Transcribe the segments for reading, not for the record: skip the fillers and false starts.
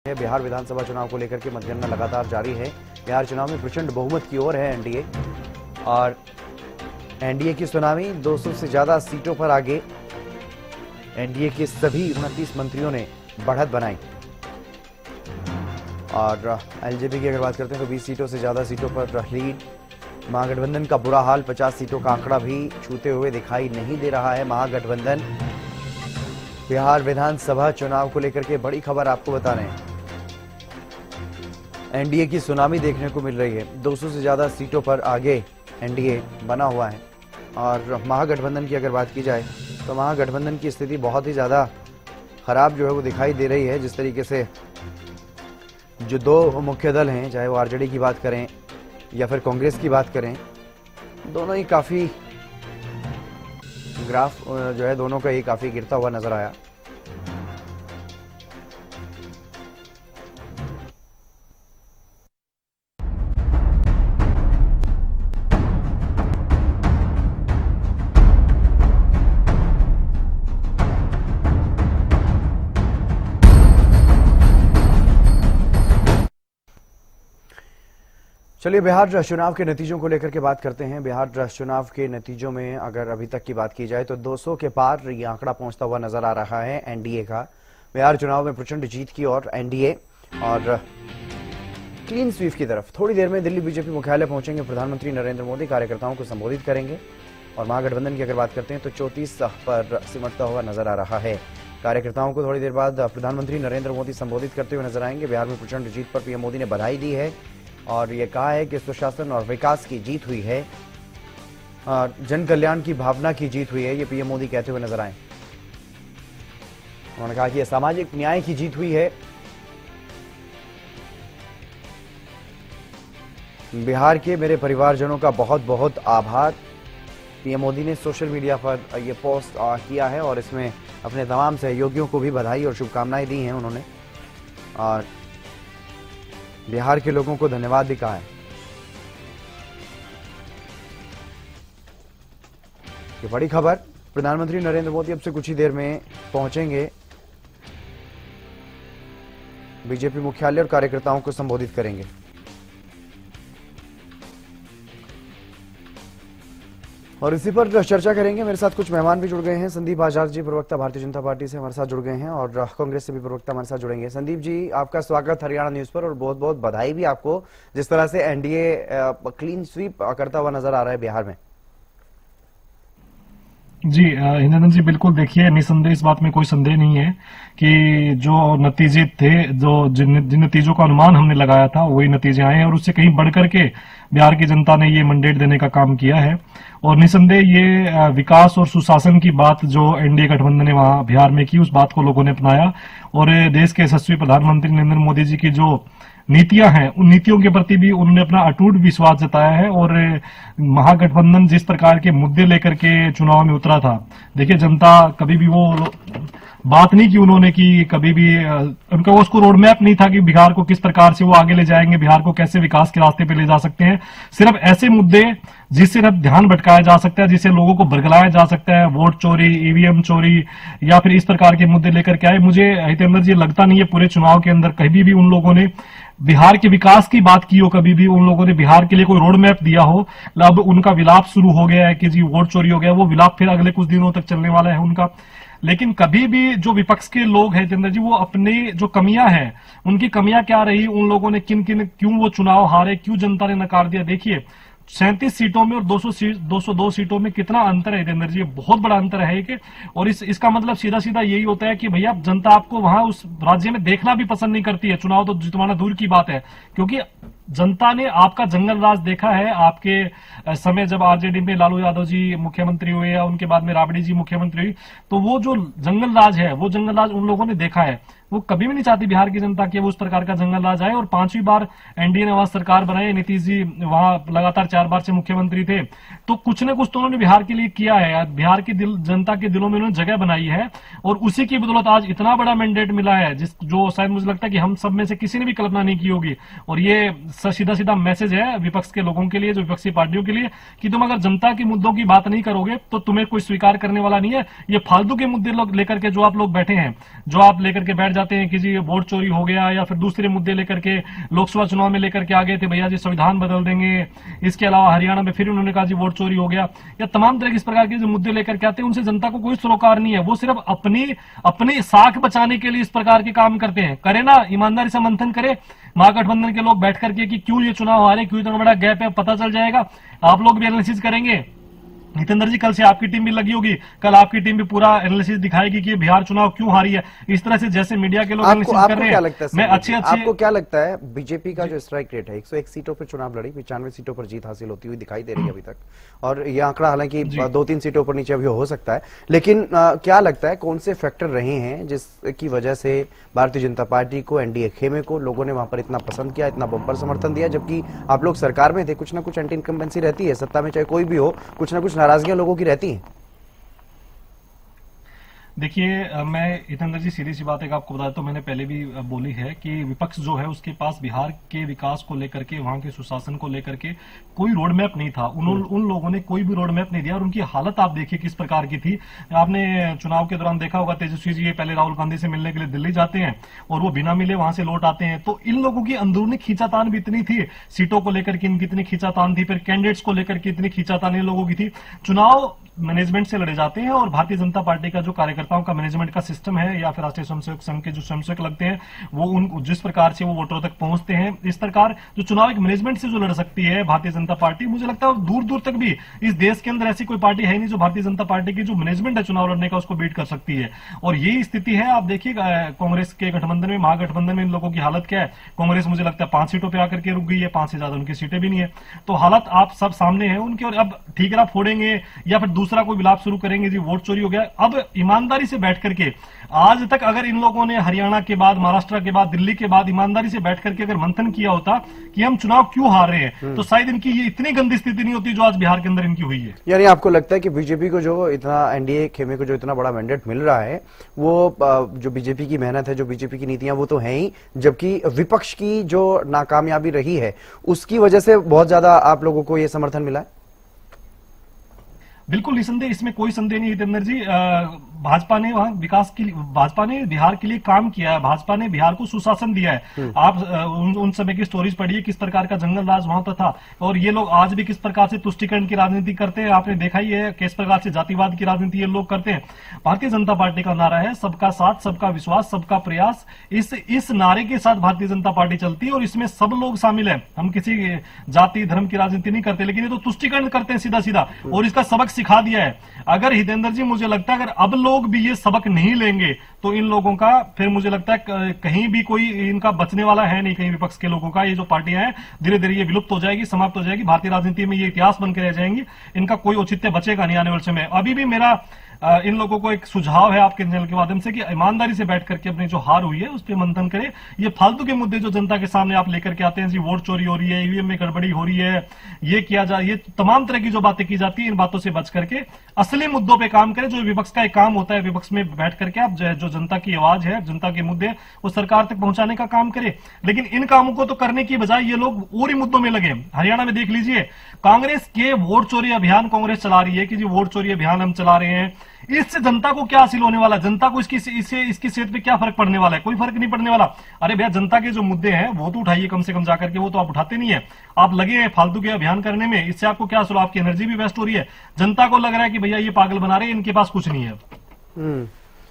बिहार विधानसभा चुनाव को लेकर के मतगणना लगातार जारी है। बिहार चुनाव में प्रचंड बहुमत की ओर है एनडीए और एनडीए की सुनामी 200 से ज्यादा सीटों पर आगे एनडीए के सभी 29 मंत्रियों ने बढ़त बनाई और एलजेपी की अगर बात करते हैं तो 20 सीटों से ज्यादा सीटों पर लीड। महागठबंधन का बुरा हाल, 50 सीटों का आंकड़ा भी छूते हुए दिखाई नहीं दे रहा है महागठबंधन। बिहार विधानसभा चुनाव को लेकर के बड़ी खबर आपको बता रहे हैं। एनडीए की सुनामी देखने को मिल रही है। 200 से ज्यादा सीटों पर आगे एनडीए बना हुआ है और महागठबंधन की अगर बात की जाए तो महागठबंधन की स्थिति बहुत ही ज्यादा खराब जो है वो दिखाई दे रही है। जिस तरीके से जो दो मुख्य दल हैं, चाहे वो आरजेडी की बात करें या फिर कांग्रेस की बात करें, दोनों ही काफी ग्राफ जो है दोनों का ही काफी गिरता हुआ नजर आया। चलिए बिहार चुनाव के नतीजों को लेकर के बात करते हैं। बिहार चुनाव के नतीजों में अगर अभी तक की बात की जाए तो 200 के पार ये आंकड़ा पहुंचता हुआ नजर आ रहा है एनडीए का। बिहार चुनाव में प्रचंड जीत की और एनडीए और क्लीन स्वीप की तरफ। थोड़ी देर में दिल्ली बीजेपी मुख्यालय पहुंचेंगे प्रधानमंत्री नरेंद्र मोदी, कार्यकर्ताओं को संबोधित करेंगे। और महागठबंधन की अगर बात करते हैं तो 34 पर सिमटता हुआ नजर आ रहा है। कार्यकर्ताओं को थोड़ी देर बाद प्रधानमंत्री नरेंद्र मोदी संबोधित करते हुए नजर आएंगे। बिहार में प्रचंड जीत पर पीएम मोदी ने बधाई दी है और ये कहा है कि सुशासन और विकास की जीत हुई है और जन कल्याण की भावना की जीत हुई है, ये पीएम मोदी कहते हुए नजर आए। उन्होंने कहा कि यह सामाजिक न्याय की जीत हुई है। बिहार के मेरे परिवारजनों का बहुत बहुत आभार। पीएम मोदी ने सोशल मीडिया पर यह पोस्ट किया है और इसमें अपने तमाम सहयोगियों को भी बधाई और शुभकामनाएं दी हैं उन्होंने और बिहार के लोगों को धन्यवाद भी कहा है। ये बड़ी खबर, प्रधानमंत्री नरेंद्र मोदी अब से कुछ ही देर में पहुंचेंगे बीजेपी मुख्यालय और कार्यकर्ताओं को संबोधित करेंगे। और इसी पर चर्चा करेंगे। मेरे साथ कुछ मेहमान भी जुड़ गए हैं। संदीप आजाद जी, प्रवक्ता भारतीय जनता पार्टी से हमारे साथ जुड़ गए हैं और कांग्रेस से भी प्रवक्ता हमारे साथ जुड़ेंगे। संदीप जी, आपका स्वागत हरियाणा न्यूज पर और बहुत बहुत बधाई भी आपको, जिस तरह से एनडीए क्लीन स्वीप करता हुआ नजर आ रहा है बिहार में। जी हिंदन जी, बिल्कुल देखिए, निसंदेह इस बात में कोई संदेह नहीं है कि जो नतीजे थे, जो जिन नतीजों का अनुमान हमने लगाया था वही नतीजे आए हैं और उससे कहीं बढ़कर के बिहार की जनता ने ये मैंडेट देने का काम किया है। और निसंदेह ये विकास और सुशासन की बात जो एनडीए गठबंधन ने वहां बिहार में की, उस बात को लोगों ने अपनाया और देश के यशस्वी प्रधानमंत्री नरेंद्र मोदी जी की जो नीतियां हैं, उन नीतियों के प्रति भी उन्होंने अपना अटूट विश्वास जताया है। और महागठबंधन जिस प्रकार के मुद्दे लेकर के चुनाव में उतरा था, देखिए जनता कभी भी वो बात नहीं की उन्होंने कि कभी भी उनका वो उसको रोड मैप नहीं था कि बिहार को किस प्रकार से वो आगे ले जाएंगे, बिहार को कैसे विकास के रास्ते पे ले जा सकते हैं। सिर्फ ऐसे मुद्दे जिससे सिर्फ ध्यान भटकाया जा सकता है, जिससे लोगों को बरगलाया जा सकता है, वोट चोरी, ईवीएम चोरी या फिर इस प्रकार के मुद्दे लेकर के आए। मुझे हितेंद्र जी लगता नहीं है पूरे चुनाव के अंदर कभी भी उन लोगों ने बिहार के विकास की बात की हो, कभी भी उन लोगों ने बिहार के लिए कोई रोड मैप दिया हो। अब उनका विलाप शुरू हो गया है कि जी वोट चोरी हो गया, वो विलाप फिर अगले कुछ दिनों तक चलने वाला है उनका। लेकिन कभी भी जो विपक्ष के लोग हैं जितेंद्र जी, वो अपनी जो कमियां हैं, उनकी कमियां क्या रही, उन लोगों ने क्यों वो चुनाव हारे, क्यों जनता ने नकार दिया। देखिए 37 सीटों में और 202 सीटों में कितना अंतर है जितेंद्र जी, बहुत बड़ा अंतर है कि। और इसका मतलब सीधा सीधा यही होता है कि भैया जनता आपको वहां उस राज्य में देखना भी पसंद नहीं करती है। चुनाव तो जितवाना दूर की बात है, क्योंकि जनता ने आपका जंगल राज देखा है। आपके समय जब आरजेडी में लालू यादव जी मुख्यमंत्री हुए या उनके बाद में राबड़ी जी मुख्यमंत्री हुई, तो वो जो जंगल राज है, वो जंगल राज उन लोगों ने देखा है। वो कभी भी नहीं चाहती बिहार की जनता कि वो उस प्रकार का जंगल राज आए। और 5वीं बार एनडीए ने वहां सरकार बनाई, नीतीश जी वहां लगातार 4 बार से मुख्यमंत्री थे, तो कुछ न कुछ तो उन्होंने बिहार के लिए किया है। बिहार की जनता के दिलों में उन्होंने जगह बनाई है और उसी की बदौलत आज इतना बड़ा मैंडेट मिला है, जो शायद मुझे लगता है कि हम सब में से किसी ने भी कल्पना नहीं की होगी। और ये सीधा सीधा मैसेज है विपक्ष के लोगों के लिए, जो विपक्षी पार्टियों के लिए, कि तुम अगर जनता के मुद्दों की बात नहीं करोगे तो तुम्हें कोई स्वीकार करने वाला नहीं है। ये फालतू के मुद्दे लेकर के जो आप लोग बैठे हैं, जो आप लेकर के बैठ जाते हैं कि जी वोट चोरी हो गया, या फिर दूसरे मुद्दे लेकर के लोकसभा चुनाव में लेकर के आ गए थे, भैया जी संविधान बदल देंगे। इसके अलावा हरियाणा में फिर उन्होंने कहा जी वोट चोरी हो गया, या तमाम तरह के इस प्रकार के जो मुद्दे लेकर के आते हैं, उनसे जनता को कोई सरोकार नहीं है। वो सिर्फ अपनी साख बचाने के लिए इस प्रकार के काम करते हैं। करे ना, ईमानदारी से मंथन करे महागठबंधन के लोग बैठ करके कि क्यों ये चुनाव हारे, क्यों इतना बड़ा गैप है, पता चल जाएगा। आप लोग भी एनालिसिस करेंगे। जितेंद्र जी, कल से आपकी टीम भी लगी होगी, कल आपकी टीम भी पूरा एनालिसिस दिखाएगी कि बिहार चुनाव क्यों हारी है। इस तरह से जैसे मीडिया के लोग एनालिसिस कर रहे हैं, मैं अच्छे आपको क्या लगता है बीजेपी का जो स्ट्राइक रेट है, 101 सीटों पर चुनाव लड़ी, 95 सीटों पर जीत हासिल होती हुई दिखाई दे रही है अभी तक, और यह आंकड़ा हालांकि 2-3 सीटों पर नीचे अभी हो सकता है, लेकिन क्या लगता है कौन से फैक्टर रहे हैं जिसकी वजह से भारतीय जनता पार्टी को, एनडीए खेमे को लोगों ने वहां पर इतना पसंद किया, इतना बम्पर समर्थन दिया, जबकि आप लोग सरकार में थे, कुछ ना कुछ एंटी इनकम्बेंसी रहती है, सत्ता में चाहे कोई भी हो, कुछ ना कुछ नाराजगियां लोगों की रहती है। देखिए, मैं जितेंद्र जी सीधी सी बात है, आपको बताया तो मैंने पहले भी बोली है कि विपक्ष जो है उसके पास बिहार के विकास को लेकर के, वहां के सुशासन को लेकर के कोई रोड मैप नहीं था। उन लोगों ने कोई भी रोड मैप नहीं दिया, और उनकी हालत आप देखिए किस प्रकार की थी। आपने चुनाव के दौरान देखा होगा, तेजस्वी जी पहले राहुल गांधी से मिलने के लिए दिल्ली जाते हैं और वो बिना मिले वहां से लौट आते हैं। तो इन लोगों की अंदरूनी खींचातान भी इतनी थी, सीटों को लेकर के इनकी इतनी खींचातान थी, फिर कैंडिडेट्स को लेकर के इतनी खींचातान इन लोगों की थी। चुनाव मैनेजमेंट से लड़े जाते हैं, और भारतीय जनता पार्टी का जो कार्यकर्ताओं का मैनेजमेंट का सिस्टम है, या फिर राष्ट्रीय स्वयंसेवक संघ के जो स्वयंसेवक लगते हैं, वो उन जिस प्रकार से वो वोटरों तक पहुंचते हैं, इस प्रकार जो चुनाव एक मैनेजमेंट से जो लड़ सकती है भारतीय जनता पार्टी, मुझे लगता है दूर दूर तक भी इस देश के अंदर ऐसी कोई पार्टी है नहीं जो भारतीय जनता पार्टी की जो मैनेजमेंट है चुनाव लड़ने का, उसको बीट कर सकती है। और यही स्थिति है। आप देखिए कांग्रेस के गठबंधन में, महागठबंधन में इन लोगों की हालत क्या है। कांग्रेस मुझे लगता है 5 सीटों पर आकर के रुक गई है, 5 से ज्यादा उनकी सीटें भी नहीं है। तो हालत आप सब सामने है उनकी। और अब ठीकरा फोड़ेंगे या फिर दूसरा कोई विलाप शुरू करेंगे जी वोट चोरी हो गया। अब ईमानदारी से बैठ करके, आज तक अगर इन लोगों ने हरियाणा के बाद, महाराष्ट्र के बाद, दिल्ली के बाद ईमानदारी से बैठ करके अगर मंथन किया होता कि हम चुनाव क्यों हार रहे हैं, तो शायद इनकी ये इतनी गंदी स्थिति नहीं होती जो आज बिहार के अंदर इनकी हुई है। यानी आपको लगता है कि बीजेपी को जो इतना, एनडीए खेमे को जो इतना बड़ा मैंडेट मिल रहा है, वो जो बीजेपी की मेहनत है, जो बीजेपी की नीतियां, वो तो है ही, जबकि विपक्ष की जो नाकामयाबी रही है उसकी वजह से बहुत ज्यादा आप लोगों को यह समर्थन मिला है। बिल्कुल निसंदेह, इसमें कोई संदेह नहीं जितेंद्र जी। भाजपा ने वहां विकास के लिए, भाजपा ने बिहार के लिए काम किया है, भाजपा ने बिहार को सुशासन दिया है। आप उन समय की स्टोरीज पढ़िए, किस प्रकार का जंगल राज वहां पर था, और ये लोग आज भी किस प्रकार से तुष्टिकरण की राजनीति करते हैं। आपने देखा ही है किस प्रकार से जातिवाद की राजनीति ये लोग करते हैं। भारतीय जनता पार्टी का नारा है सबका साथ, सबका विश्वास, सबका प्रयास। इस नारे के साथ भारतीय जनता पार्टी चलती है, और इसमें सब लोग शामिल है। हम किसी जाति धर्म की राजनीति नहीं करते, लेकिन ये तो तुष्टिकरण करते हैं सीधा सीधा, और इसका सबक सिखा दिया है। अगर हितेंद्र जी, मुझे लगता है अगर अब लोग भी ये सबक नहीं लेंगे तो इन लोगों का फिर मुझे लगता है कहीं भी कोई इनका बचने वाला है नहीं। कहीं विपक्ष के लोगों का, ये जो पार्टियां हैं धीरे धीरे ये विलुप्त हो जाएगी, समाप्त हो जाएगी। भारतीय राजनीति में ये इतिहास बनकर रह जाएंगी, इनका कोई औचित्य बचेगा नहीं आने वाले समय। अभी भी मेरा इन लोगों को एक सुझाव है आपके चैनल के माध्यम से कि ईमानदारी से बैठ करके अपनी जो हार हुई है उस पर मंथन करें। ये फालतू के मुद्दे जो जनता के सामने आप लेकर के आते हैं, जी वोट चोरी हो रही है, ईवीएम में गड़बड़ी हो रही है, ये किया जा, ये तमाम तरह की जो बातें की जाती है, इन बातों से बच करके असली मुद्दों पे काम करें। जो विपक्ष का एक काम होता है, विपक्ष में बैठ करके आप जो जनता की आवाज है, जनता के मुद्दे, वो सरकार तक पहुंचाने का काम करें। लेकिन इन कामों को तो करने की बजाय ये लोग और ही मुद्दों में लगे। हरियाणा में देख लीजिए, कांग्रेस के वोट चोरी अभियान कांग्रेस चला रही है कि जी वोट चोरी अभियान हम चला रहे हैं। इससे जनता को क्या हासिल होने वाला है? जनता को इसकी सेहत पे क्या फर्क पड़ने वाला है? कोई फर्क नहीं पड़ने वाला। अरे भैया, जनता के जो मुद्दे हैं वो तो उठाइए कम से कम जाकर के, वो तो आप उठाते नहीं है। आप लगे हैं फालतू के अभियान करने में, इससे आपको क्या हासिल? आपकी एनर्जी भी वेस्ट हो रही है। जनता को लग रहा है कि भैया ये पागल बना रहे हैं, इनके पास कुछ नहीं है।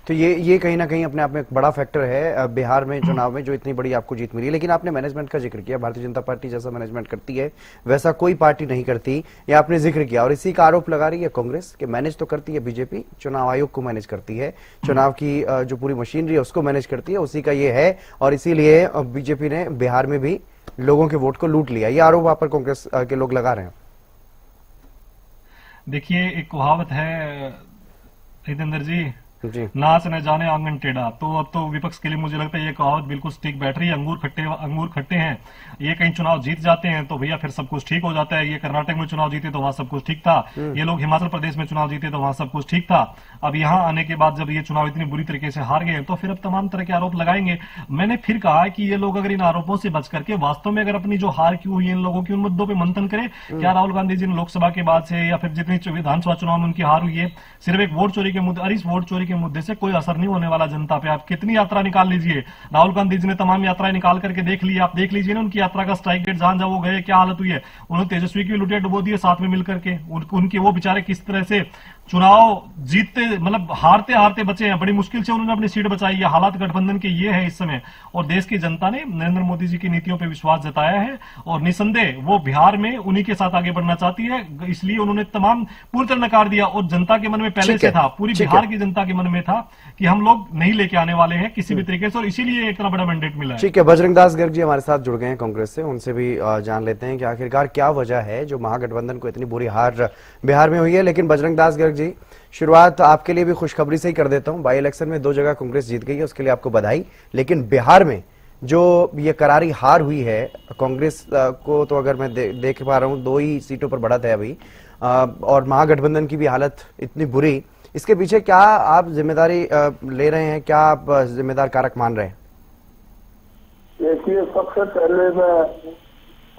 तो ये कहीं ना कहीं अपने आप में एक बड़ा फैक्टर है बिहार में चुनाव में जो इतनी बड़ी आपको जीत मिली। लेकिन आपने मैनेजमेंट का जिक्र किया, भारतीय जनता पार्टी जैसा मैनेजमेंट करती है वैसा कोई पार्टी नहीं करती, ये आपने जिक्र किया, और इसी का आरोप लगा रही है कांग्रेस कि मैनेज तो करती है बीजेपी, चुनाव आयोग को मैनेज करती है, चुनाव की जो पूरी मशीनरी है उसको मैनेज करती है, उसी का ये है, और इसीलिए बीजेपी ने बिहार में भी लोगों के वोट को लूट लिया। ये आरोप आप पर कांग्रेस के लोग लगा रहे हैं। देखिए, एक कहावत है हितेंद्र जी, नाच न जाने आंगन टेढ़ा। तो अब तो विपक्ष के लिए मुझे लगता है ये कहावत बिल्कुल स्टिक बैठ रही है। अंगूर खट्टे हैं, ये कहीं चुनाव जीत जाते हैं तो भैया फिर सब कुछ ठीक हो जाता है। ये कर्नाटक में चुनाव जीते तो वहां सब कुछ ठीक था, ये लोग हिमाचल प्रदेश में चुनाव जीते तो वहां सब कुछ ठीक था। अब यहाँ आने के बाद जब ये चुनाव इतनी बुरी तरीके से हार गए तो फिर अब तमाम तरह के आरोप लगाएंगे। मैंने फिर कहा कि ये लोग अगर इन आरोपों से बच करके वास्तव में अगर अपनी जो हार क्यों हुई इन लोगों की, उन मुद्दों पर मंथन करें। क्या राहुल गांधी जी ने लोकसभा के बाद से या फिर जितनी विधानसभा चुनाव में उनकी हार हुई है सिर्फ एक वोट चोरी के मुद्दे, और इस वोट चोरी के मुद्दे से कोई असर नहीं होने वाला जनता पे। आप कितनी यात्रा निकाल लीजिए, राहुल गांधी जी ने तमाम यात्राएं निकाल करके देख ली, आप देख लीजिए ना उनकी यात्रा का स्ट्राइक रेट, जहां जहां वो गए क्या हालत हुई है। उन्होंने तेजस्वी की लुटिया डुबो दी है साथ में मिलकर के, उनके वो बेचारे किस तरह से चुनाव जीतते, मतलब हारते हारते बचे हैं, बड़ी मुश्किल से उन्होंने अपनी सीट बचाई है। हालात गठबंधन के ये है इस समय, और देश की जनता ने नरेंद्र मोदी जी की नीतियों पर विश्वास जताया है, और निसंदेह वो बिहार में उन्हीं के साथ आगे बढ़ना चाहती है, इसलिए उन्होंने तमाम पूरी तरह नकार दिया। और जनता के मन में पहले से था, पूरी बिहार की जनता के मन में था कि हम लोग नहीं लेके आने वाले हैं किसी भी तरीके से, और इसीलिए इतना बड़ा मैंडेट मिला है। ठीक है, बजरंग दास गर्ग जी हमारे साथ जुड़ गए हैं कांग्रेस से, उनसे भी जान लेते हैं कि आखिरकार क्या वजह है जो महागठबंधन को इतनी बुरी हार बिहार में हुई है। लेकिन बजरंग दास गर्ग जी, शुरुआत आपके लिए भी खुशखबरी से ही कर देता हूं। बाई इलेक्शन में 2 जगह कांग्रेस जीत गई है, उसके लिए आपको बधाई। लेकिन बिहार में जो ये करारी हार हुई है कांग्रेस को, तो अगर मैं देख पा रहा हूं 2 ही सीटों पर बढ़त है अभी, और महागठबंधन की भी हालत इतनी बुरी, इसके पीछे क्या आप जिम्मेदारी ले रहे हैं, क्या आप जिम्मेदार कारक मान रहे हैं? देखिए, सबसे पहले मैं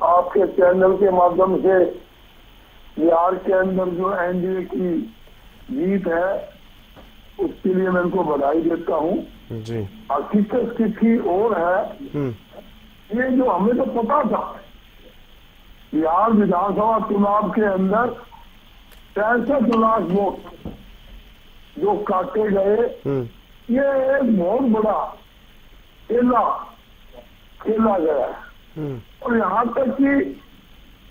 आपके चैनल के माध्यम से बिहार के अंदर जो एनडीए की जीत है उसके लिए मैं इनको बधाई देता हूँ जी। हकीकत किसी और है, ये जो हमें तो पता था, बिहार विधानसभा चुनाव के अंदर 65 लाख वोट जो काटे गए, ये एक बहुत बड़ा खेला गया है। और यहाँ तक कि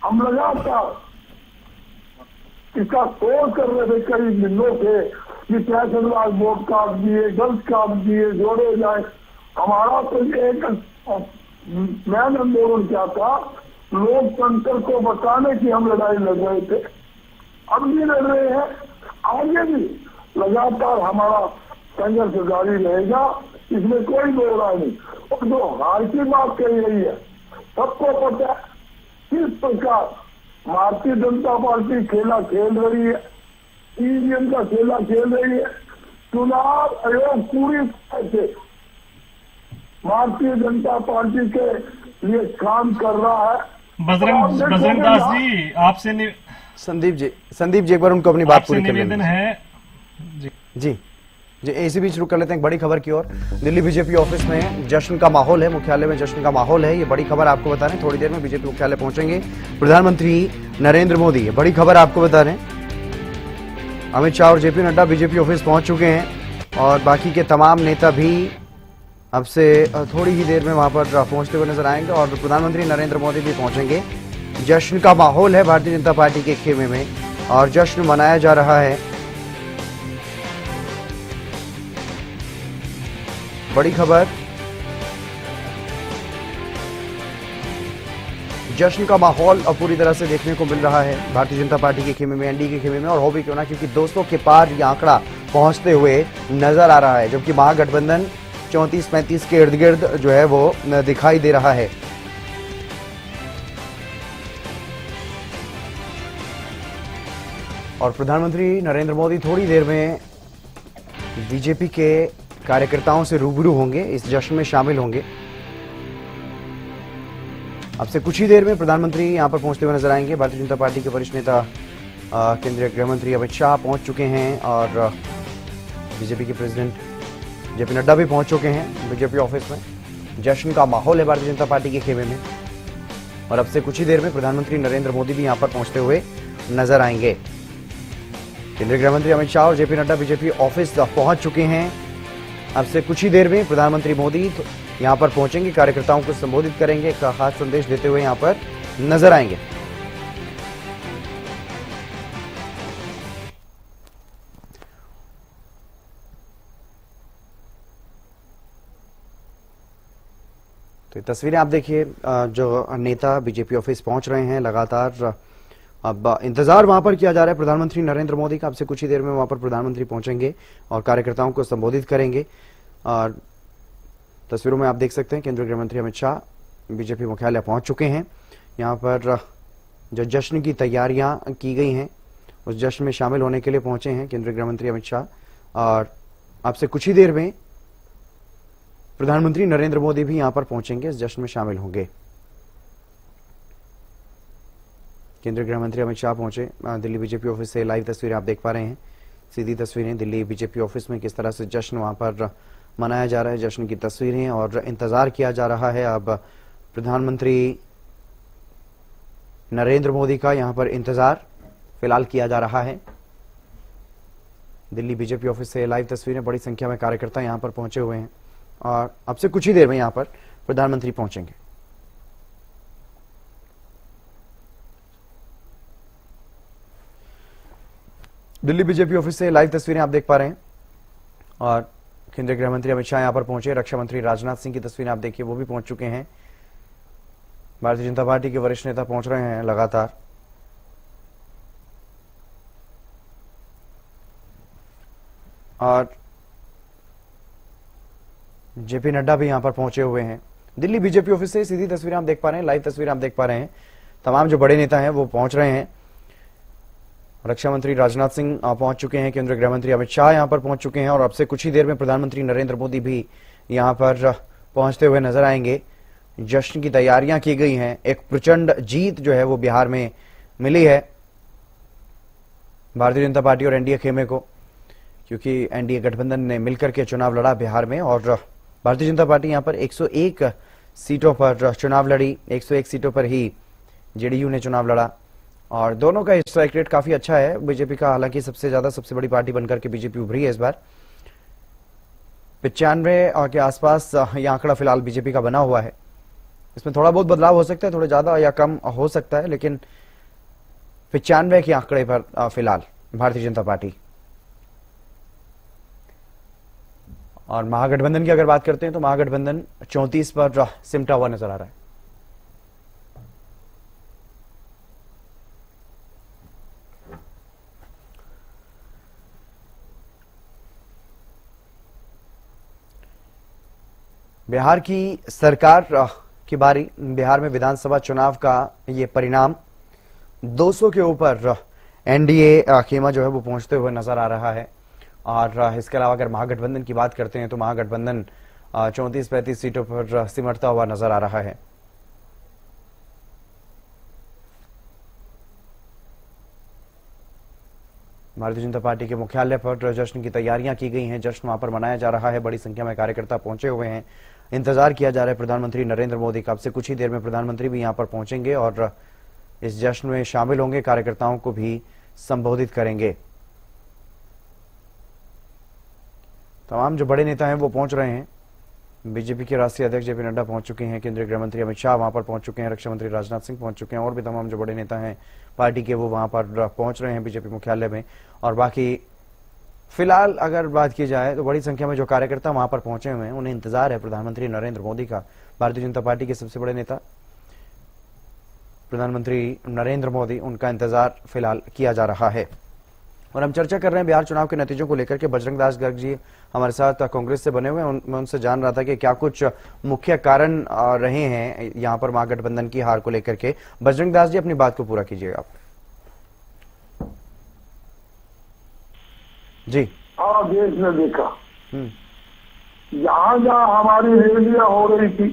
हम लगातार इसका शोर कर रहे थे कई दिनों से कि 65 लाख वोट काट दिए, गलत काट दिए, जोड़े जाए। हमारा तो एक मैन आंदोलन क्या था, लोकतंत्र को बचाने की हम लड़ाई लड़ रहे थे, अब भी लड़ रहे हैं, आगे भी लगातार हमारा संघर्ष जारी रहेगा, इसमें कोई दो राय नहीं। और जो हार की बात कही गई है, सबको पता है किस प्रकार भारतीय जनता पार्टी खेला खेल रही है, ईवीएम का खेला खेल रही है। चुनाव आयोग पूरी तरह से भारतीय जनता पार्टी के लिए काम कर रहा है। बजरंग दास जी, आपसे संदीप जी एक बार उनको अपनी बात पूरी कर निवेदन है जी। इसी बीच रुक कर लेते हैं एक बड़ी खबर की ओर। दिल्ली बीजेपी ऑफिस में जश्न का माहौल है, मुख्यालय में जश्न का माहौल है। ये बड़ी खबर आपको बता रहे हैं, थोड़ी देर में बीजेपी मुख्यालय पहुंचेंगे प्रधानमंत्री नरेंद्र मोदी। ये बड़ी खबर आपको बता रहे हैं, अमित शाह और जेपी नड्डा बीजेपी ऑफिस पहुंच चुके हैं, और बाकी के तमाम नेता भी अब से थोड़ी ही देर में वहां पर पहुंचते हुए नजर आएंगे, और प्रधानमंत्री नरेंद्र मोदी भी पहुंचेंगे। जश्न का माहौल है भारतीय जनता पार्टी के खेमे में, और जश्न मनाया जा रहा है। बड़ी खबर, जश्न का माहौल अब पूरी तरह से देखने को मिल रहा है भारतीय जनता पार्टी के खेमे में, एनडीए के खेमे में, और हो भी क्यों ना, क्योंकि 200 के पार ये आंकड़ा पहुंचते हुए नजर आ रहा है, जबकि महागठबंधन 34-35 के इर्द गिर्द जो है वो दिखाई दे रहा है। और प्रधानमंत्री नरेंद्र मोदी थोड़ी देर में बीजेपी के कार्यकर्ताओं से रूबरू होंगे, इस जश्न में शामिल होंगे। अब से कुछ ही देर में प्रधानमंत्री यहां पर पहुंचते हुए नजर आएंगे। भारतीय जनता पार्टी के वरिष्ठ नेता केंद्रीय गृह मंत्री अमित शाह पहुंच चुके हैं, और बीजेपी के प्रेसिडेंट जेपी नड्डा भी पहुंच चुके हैं बीजेपी ऑफिस में। जश्न का माहौल है भारतीय जनता पार्टी के खेमे में, और अब से कुछ ही देर में प्रधानमंत्री नरेंद्र मोदी भी यहां पर पहुंचते हुए नजर आएंगे। केंद्रीय गृह मंत्री अमित शाह और जेपी नड्डा बीजेपी ऑफिस पहुंच चुके हैं। अब से कुछ ही देर में प्रधानमंत्री मोदी यहां पर पहुंचेंगे, कार्यकर्ताओं को संबोधित करेंगे, एक खास संदेश देते हुए यहां पर नजर आएंगे। तो ये तस्वीरें आप देखिए, जो नेता बीजेपी ऑफिस पहुंच रहे हैं लगातार। अब इंतजार वहां पर किया जा रहा है प्रधानमंत्री नरेंद्र मोदी का। अब से कुछ ही देर में वहां पर प्रधानमंत्री पहुंचेंगे और कार्यकर्ताओं को संबोधित करेंगे। और तस्वीरों में आप देख सकते हैं केंद्रीय गृह मंत्री अमित शाह बीजेपी मुख्यालय पहुंच चुके हैं। यहां पर जो जश्न की तैयारियां की गई हैं, उस जश्न में शामिल होने के लिए पहुंचे हैं केंद्रीय गृह मंत्री अमित शाह, और अब से कुछ ही देर में प्रधानमंत्री नरेंद्र मोदी भी यहां पर पहुंचेंगे, इस जश्न में शामिल होंगे। केंद्रीय गृह मंत्री अमित शाह पहुंचे दिल्ली बीजेपी ऑफिस से। लाइव तस्वीरें आप देख पा रहे हैं, सीधी तस्वीरें दिल्ली बीजेपी ऑफिस में किस तरह से जश्न वहां पर मनाया जा रहा है, जश्न की तस्वीरें, और इंतजार किया जा रहा है। अब प्रधानमंत्री नरेंद्र मोदी का यहां पर इंतजार फिलहाल किया जा रहा है। दिल्ली बीजेपी ऑफिस से लाइव तस्वीरें, बड़ी संख्या में कार्यकर्ता यहां पर पहुंचे हुए हैं और अब से कुछ ही देर में यहां पर प्रधानमंत्री पहुंचेंगे। दिल्ली बीजेपी ऑफिस से लाइव तस्वीरें आप देख पा रहे हैं और केंद्रीय गृह मंत्री अमित शाह यहां पर पहुंचे। रक्षा मंत्री राजनाथ सिंह की तस्वीरें आप देखिए, वो भी पहुंच चुके हैं। भारतीय जनता पार्टी के वरिष्ठ नेता पहुंच रहे हैं लगातार। और जेपी नड्डा भी यहां पर पहुंचे हुए हैं। दिल्ली बीजेपी ऑफिस से सीधी तस्वीरें आप देख पा रहे हैं, लाइव तस्वीरें आप देख पा रहे हैं। तमाम जो बड़े नेता हैं वो पहुंच रहे हैं। रक्षा मंत्री राजनाथ सिंह पहुंच चुके हैं, केंद्रीय गृह मंत्री अमित शाह यहां पर पहुंच चुके हैं और अब से कुछ ही देर में प्रधानमंत्री नरेंद्र मोदी भी यहां पर पहुंचते हुए नजर आएंगे। जश्न की तैयारियां की गई हैं। एक प्रचंड जीत जो है वो बिहार में मिली है भारतीय जनता पार्टी और एनडीए खेमे को, क्योंकि एनडीए गठबंधन ने मिलकर के चुनाव लड़ा बिहार में और भारतीय जनता पार्टी यहां पर 101 सीटों पर चुनाव लड़ी। 101 सीटों पर ही जेडीयू ने चुनाव लड़ा और दोनों का स्ट्राइक रेट काफी अच्छा है। बीजेपी का हालांकि सबसे ज्यादा, सबसे बड़ी पार्टी बनकर के बीजेपी उभरी है इस बार। 95 के आसपास यह आंकड़ा फिलहाल बीजेपी का बना हुआ है। इसमें थोड़ा बहुत बदलाव हो सकता है, थोड़ा ज्यादा या कम हो सकता है, लेकिन 95 के आंकड़े पर फिलहाल भारतीय जनता पार्टी। और महागठबंधन की अगर बात करते हैं तो महागठबंधन 34 पर सिमटा हुआ नजर आ रहा है। बिहार की सरकार की बारी, बिहार में विधानसभा चुनाव का ये परिणाम, 200 के ऊपर एनडीए खेमा जो है वो पहुंचते हुए नजर आ रहा है। और इसके अलावा अगर महागठबंधन की बात करते हैं तो महागठबंधन 34-35 सीटों पर सिमटता हुआ नजर आ रहा है। भारतीय जनता पार्टी के मुख्यालय पर जश्न की तैयारियां की गई हैं। जश्न वहां पर मनाया जा रहा है। बड़ी संख्या में कार्यकर्ता पहुंचे हुए हैं। इंतजार किया जा रहा है प्रधानमंत्री नरेंद्र मोदी का। अब से कुछ ही देर में प्रधानमंत्री भी यहां पर पहुंचेंगे और इस जश्न में शामिल होंगे, कार्यकर्ताओं को भी संबोधित करेंगे। तमाम जो बड़े नेता हैं वो पहुंच रहे हैं। बीजेपी के राष्ट्रीय अध्यक्ष जेपी नड्डा पहुंच चुके हैं, केंद्रीय गृह मंत्री अमित शाह वहां पर पहुंच चुके हैं, रक्षा मंत्री राजनाथ सिंह पहुंच चुके हैं और भी तमाम जो बड़े नेता हैं पार्टी के वो वहां पर पहुंच रहे हैं बीजेपी मुख्यालय में। और बाकी फिलहाल अगर बात की जाए तो बड़ी संख्या में जो कार्यकर्ता वहां पर पहुंचे हुए हैं, उन्हें इंतजार है प्रधानमंत्री नरेंद्र मोदी का। भारतीय जनता पार्टी के सबसे बड़े नेता प्रधानमंत्री नरेंद्र मोदी, उनका इंतजार फिलहाल किया जा रहा है। और हम चर्चा कर रहे हैं बिहार चुनाव के नतीजों को लेकर के। बजरंग दास गर्ग जी हमारे साथ कांग्रेस से बने हुए हैं। मैं उनसे जान रहा था कि क्या कुछ मुख्य कारण रहे हैं यहाँ पर महागठबंधन की हार को लेकर के। बजरंग दास जी, अपनी बात को पूरा कीजिएगा आप। जी हाँ, देश ने देखा जहाँ जहाँ हमारी रैलियां हो रही थी,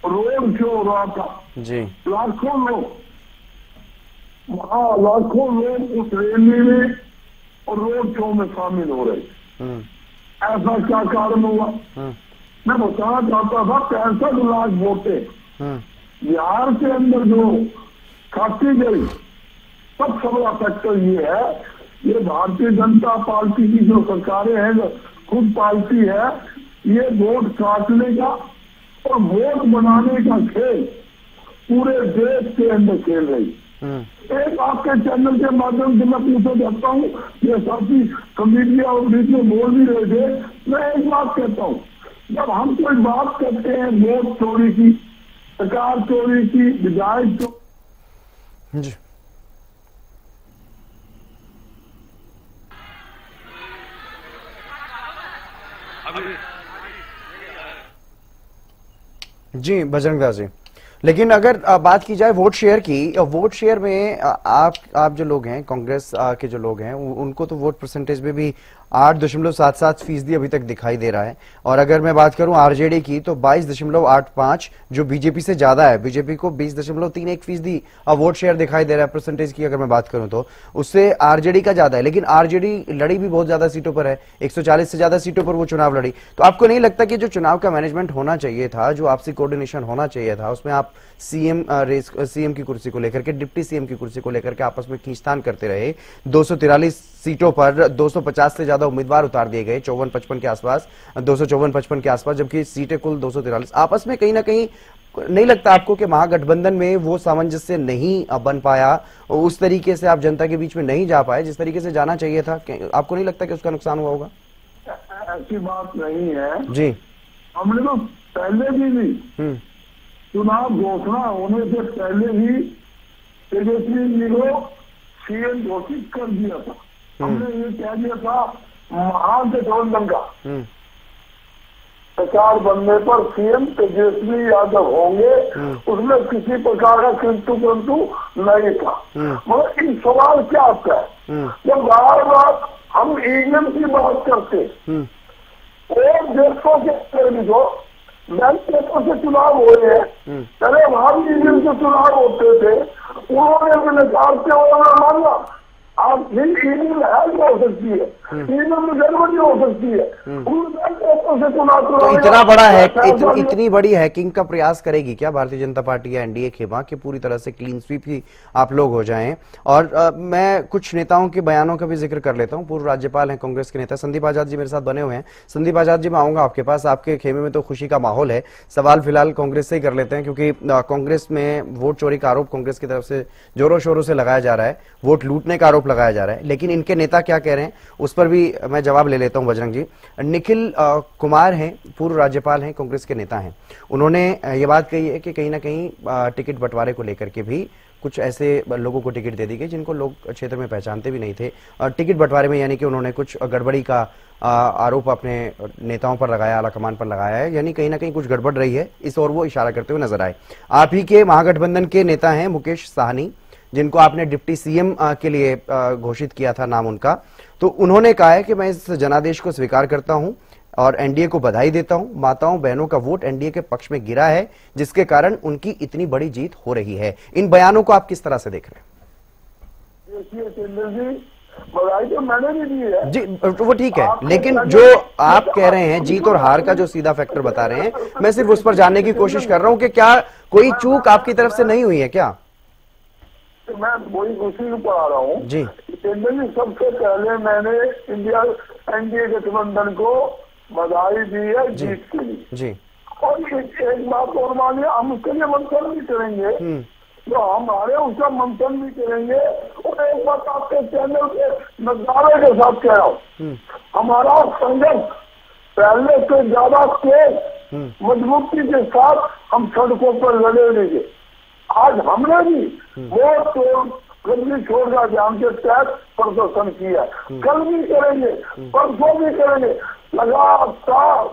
रोड शो हो रहा था जी, लाखों लोग, वहाँ लाखों लोग उस रैली में और रोड शो में शामिल हो रहे। ऐसा क्या कारण हुआ? मैं बताना चाहता था 65 लाख वोटें बिहार के अंदर जो काटी गई, सबसे बड़ा फैक्टर ये है, ये भारतीय जनता पार्टी की जो सरकारें हैं, जो खुद पार्टी है, ये वोट काटने का और वोट बनाने का खेल पूरे देश के अंदर खेल रही। एक आपके चैनल के माध्यम से मैं पूछना चाहता हूँ, ये साथी मीडिया और बीच में बोल भी रहे थे, मैं एक बात कहता हूँ, जब हम कोई बात करते हैं वोट चोरी की, सरकार चोरी की, विधायक चोरी, जी बजरंग दास जी, लेकिन अगर बात की जाए वोट शेयर की, वोट शेयर में आप जो लोग हैं, कांग्रेस के जो लोग हैं, उनको तो वोट परसेंटेज में भी 8.77% अभी तक दिखाई दे रहा है। और अगर मैं बात करूं आरजेडी की तो 22.85, जो बीजेपी से ज्यादा है। बीजेपी को 20.31% वोट शेयर दिखाई दे रहा है। परसेंटेज की अगर मैं बात करूं तो उससे आरजेडी का ज्यादा है, लेकिन आरजेडी लड़ी भी बहुत ज्यादा सीटों पर है, 140 से ज्यादा सीटों पर वो चुनाव लड़ी। तो आपको नहीं लगता कि जो चुनाव का मैनेजमेंट होना चाहिए था, जो आपसी कोऑर्डिनेशन होना चाहिए था, उसमें आप सीएम की कुर्सी को लेकर के, डिप्टी सीएम की कुर्सी को लेकर के आपस में खींचतान करते रहे। 243 सीटों पर 250 से ज्यादा उम्मीदवार उतार दिए गए, 54-55 के आसपास, 254-55 के आसपास, जबकि सीटें कुल 243। आपस में कहीं ना कहीं नहीं लगता आपको कि महागठबंधन में वो सामंजस्य नहीं बन पाया, उस तरीके से आप जनता के बीच में नहीं जा पाए जिस तरीके से जाना चाहिए था? आपको नहीं लगता कि उसका नुकसान हुआ होगा? ऐसी बात नहीं है जी। हमने तो पहले भी चुनाव घोषणा होने से पहले ही तेजस्वी जी को सीएम घोषित कर दिया था। हमने ये कह दिया था महागठबंधन का सरकार बनने पर सीएम तेजस्वी यादव होंगे, उसमें किसी प्रकार का किंतु परंतु नहीं था। मगर इन सवाल क्या आता है जब बार बार हम ईवीएम की बात करते और देशों के जो बैंकों से चुनाव हो रहे हैं, पहले वहां भी ईवीएम से चुनाव होते थे, उन्होंने भी निकालते हुए माना आप ईवीएम हैक हो सकती है, ईवीएम में गड़बड़ी हो सकती है, तो इतना बड़ा इतनी बड़ी हैकिंग का प्रयास करेगी क्या भारतीय जनता पार्टी या एनडीए खेमा कि पूरी तरह से क्लीन स्वीप ही आप लोग हो जाएं? और मैं कुछ नेताओं के बयानों का भी जिक्र कर लेता हूं। पूर्व राज्यपाल हैं कांग्रेस के नेता संदीप आजाद जी मेरे साथ बने हुए हैं। संदीप आजाद जी, मैं आऊंगा आपके पास। आपके खेमे में तो खुशी का माहौल है। सवाल फिलहाल कांग्रेस से ही कर लेते हैं, क्योंकि कांग्रेस में वोट चोरी का आरोप कांग्रेस की तरफ से जोरों शोरों से लगाया जा रहा है, वोट लूटने का आरोप लगाया जा रहा है। लेकिन इनके नेता क्या कह रहे हैं उस पर भी मैं जवाब ले लेता हूं। बजरंग जी, निखिल कुमार हैं, पूर्व राज्यपाल हैं, कांग्रेस के नेता हैं। उन्होंने ये बात कही है कि कहीं ना कहीं टिकट बंटवारे को लेकर के भी कुछ ऐसे लोगों को टिकट दे दी गई जिनको लोग क्षेत्र में पहचानते भी नहीं थे। टिकट बंटवारे में यानी कि उन्होंने कुछ गड़बड़ी का आरोप अपने नेताओं पर लगाया, आलाकमान पर लगाया है, यानी कहीं ना कहीं कुछ गड़बड़ रही है, इस ओर वो इशारा करते हुए नजर आए। आप ही के महागठबंधन के नेता हैं मुकेश साहनी, जिनको आपने डिप्टी सीएम के लिए घोषित किया था नाम उनका। तो उन्होंने कहा है कि मैं इस जनादेश को स्वीकार करता हूं और एनडीए को बधाई देता हूं। माताओं बहनों का वोट एनडीए के पक्ष में गिरा है, जिसके कारण उनकी इतनी बड़ी जीत हो रही है। इन बयानों को आप किस तरह से देख रहे हैं? देखिए चंद्र जी, बधाई तो मैंने भी दी है जी, वो ठीक है, लेकिन जो आप कह रहे हैं जीत और हार का जो सीधा फैक्टर बता रहे हैं, मैं सिर्फ उस पर जानने की कोशिश कर रहा हूं कि क्या कोई चूक आपकी तरफ से नहीं हुई है क्या? तो मैं वही उसी पर आ रहा हूँ जी। सबसे पहले मैंने इंडिया एनडीए गठबंधन को बधाई दी है जीत के लिए जी। और एक बात और मानिए, हम उसके लिए मंथन भी करेंगे, तो हमारे उसका मंथन भी करेंगे। और एक बात आपके चैनल के नजारे के साथ कह रहा हूँ, हमारा संघर्ष पहले से ज्यादा तेज मजबूती के साथ हम सड़कों पर लड़े रहेंगे। आज हमने भी वोट गर्मी छोड़कर अभियान के तहत प्रदर्शन किया, कल भी करेंगे, परसों भी करेंगे, लगातार